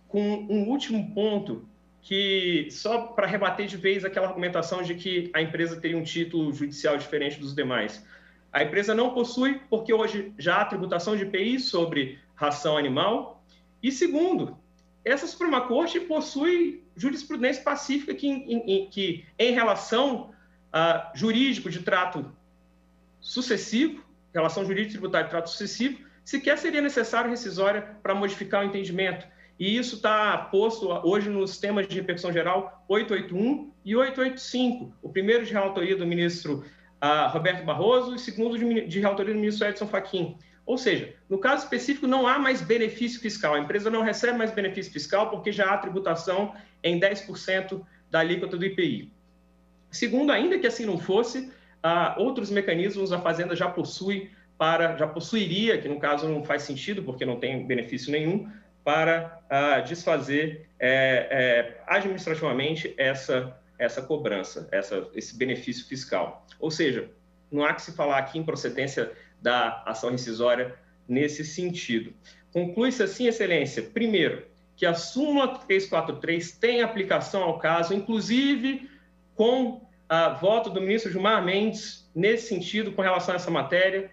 com um último ponto, que só para rebater de vez aquela argumentação de que a empresa teria um título judicial diferente dos demais. a empresa não possui porque hoje já há tributação de IPI sobre ração animal. E segundo, essa Suprema Corte possui jurisprudência pacífica que em relação a jurídico de trato sucessivo, relação jurídica tributária de trato sucessivo, sequer seria necessário rescisória para modificar o entendimento. E isso está posto hoje nos temas de repercussão geral 881 e 885. O primeiro de relatoria do ministro Roberto Barroso e o segundo de relatoria do ministro Edson Fachin. Ou seja, no caso específico, não há mais benefício fiscal. A empresa não recebe mais benefício fiscal porque já há tributação em 10% da alíquota do IPI. Segundo, ainda que assim não fosse, outros mecanismos a Fazenda já possuiria, que no caso não faz sentido porque não tem benefício nenhum, para desfazer administrativamente essa cobrança, esse benefício fiscal. Ou seja, não há que se falar aqui em procedência da ação rescisória nesse sentido. Conclui-se assim, Excelência, primeiro, que a súmula 343 tem aplicação ao caso, inclusive com voto do ministro Gilmar Mendes, nesse sentido, com relação a essa matéria,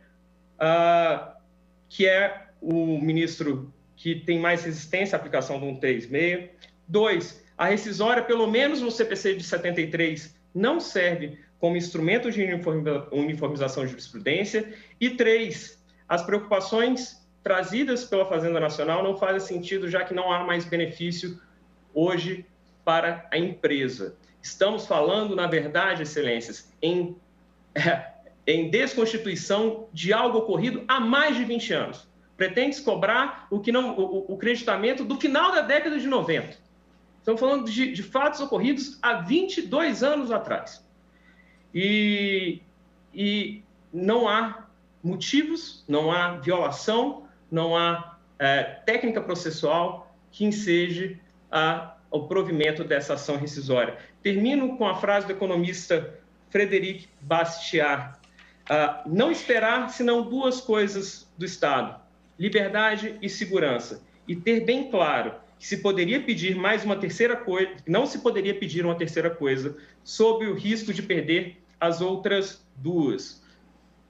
que é o ministro que tem mais resistência à aplicação do 136. 2, a rescisória, pelo menos no CPC de 73, não serve como instrumento de uniformização de jurisprudência. E 3, as preocupações trazidas pela Fazenda Nacional não fazem sentido, já que não há mais benefício hoje para a empresa. Estamos falando, na verdade, Excelências, em desconstituição de algo ocorrido há mais de 20 anos. Pretende-se cobrar o creditamento do final da década de 90. Estamos falando de fatos ocorridos há 22 anos atrás. E não há motivos, não há violação, não há técnica processual que enseje o provimento dessa ação rescisória. Termino com a frase do economista Frederic Bastiat: não esperar senão duas coisas do Estado, liberdade e segurança, e ter bem claro que se poderia pedir mais uma terceira coisa, não se poderia pedir uma terceira coisa, sob o risco de perder as outras duas.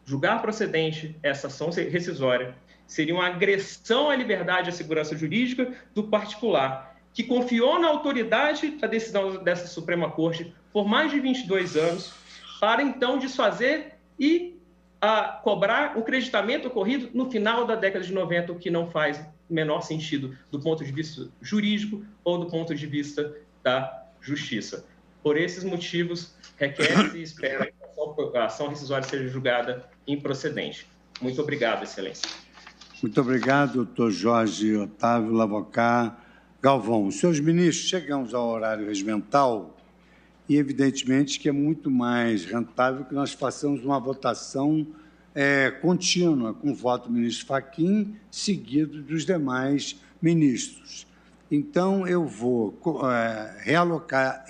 Julgar procedente essa ação rescisória seria uma agressão à liberdade e à segurança jurídica do particular, que confiou na autoridade da decisão dessa Suprema Corte por mais de 22 anos, para então desfazer e cobrar o creditamento ocorrido no final da década de 90, o que não faz o menor sentido do ponto de vista jurídico ou do ponto de vista da justiça. Por esses motivos, requer-se e espera que a ação rescisória seja julgada improcedente. Muito obrigado, Excelência. Muito obrigado, doutor Jorge Otávio Lavocá Galvão. Senhores ministros, chegamos ao horário regimental e, evidentemente, que é muito mais rentável que nós façamos uma votação contínua, com o voto do ministro Fachin, seguido dos demais ministros. Então, eu vou realocar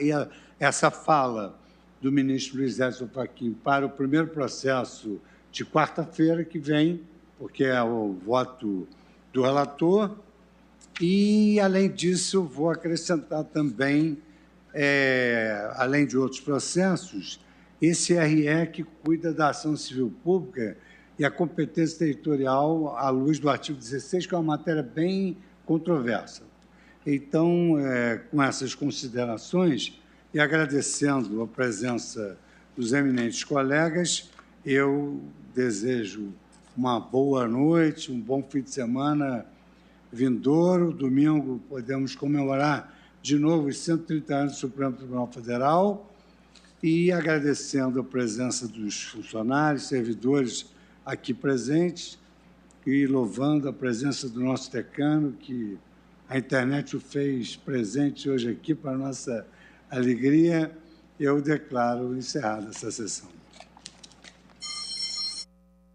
essa fala do ministro Luiz Edson Fachin para o primeiro processo de quarta-feira que vem, porque é o voto do relator, e, além disso, vou acrescentar também, além de outros processos, esse RE que cuida da ação civil pública e a competência territorial à luz do artigo 16, que é uma matéria bem controversa. Então, com essas considerações e agradecendo a presença dos eminentes colegas, eu desejo uma boa noite, um bom fim de semana vindouro. Domingo podemos comemorar de novo os 130 anos do Supremo Tribunal Federal, e agradecendo a presença dos funcionários, servidores aqui presentes, e louvando a presença do nosso decano, que a internet o fez presente hoje aqui para a nossa alegria, eu declaro encerrada essa sessão.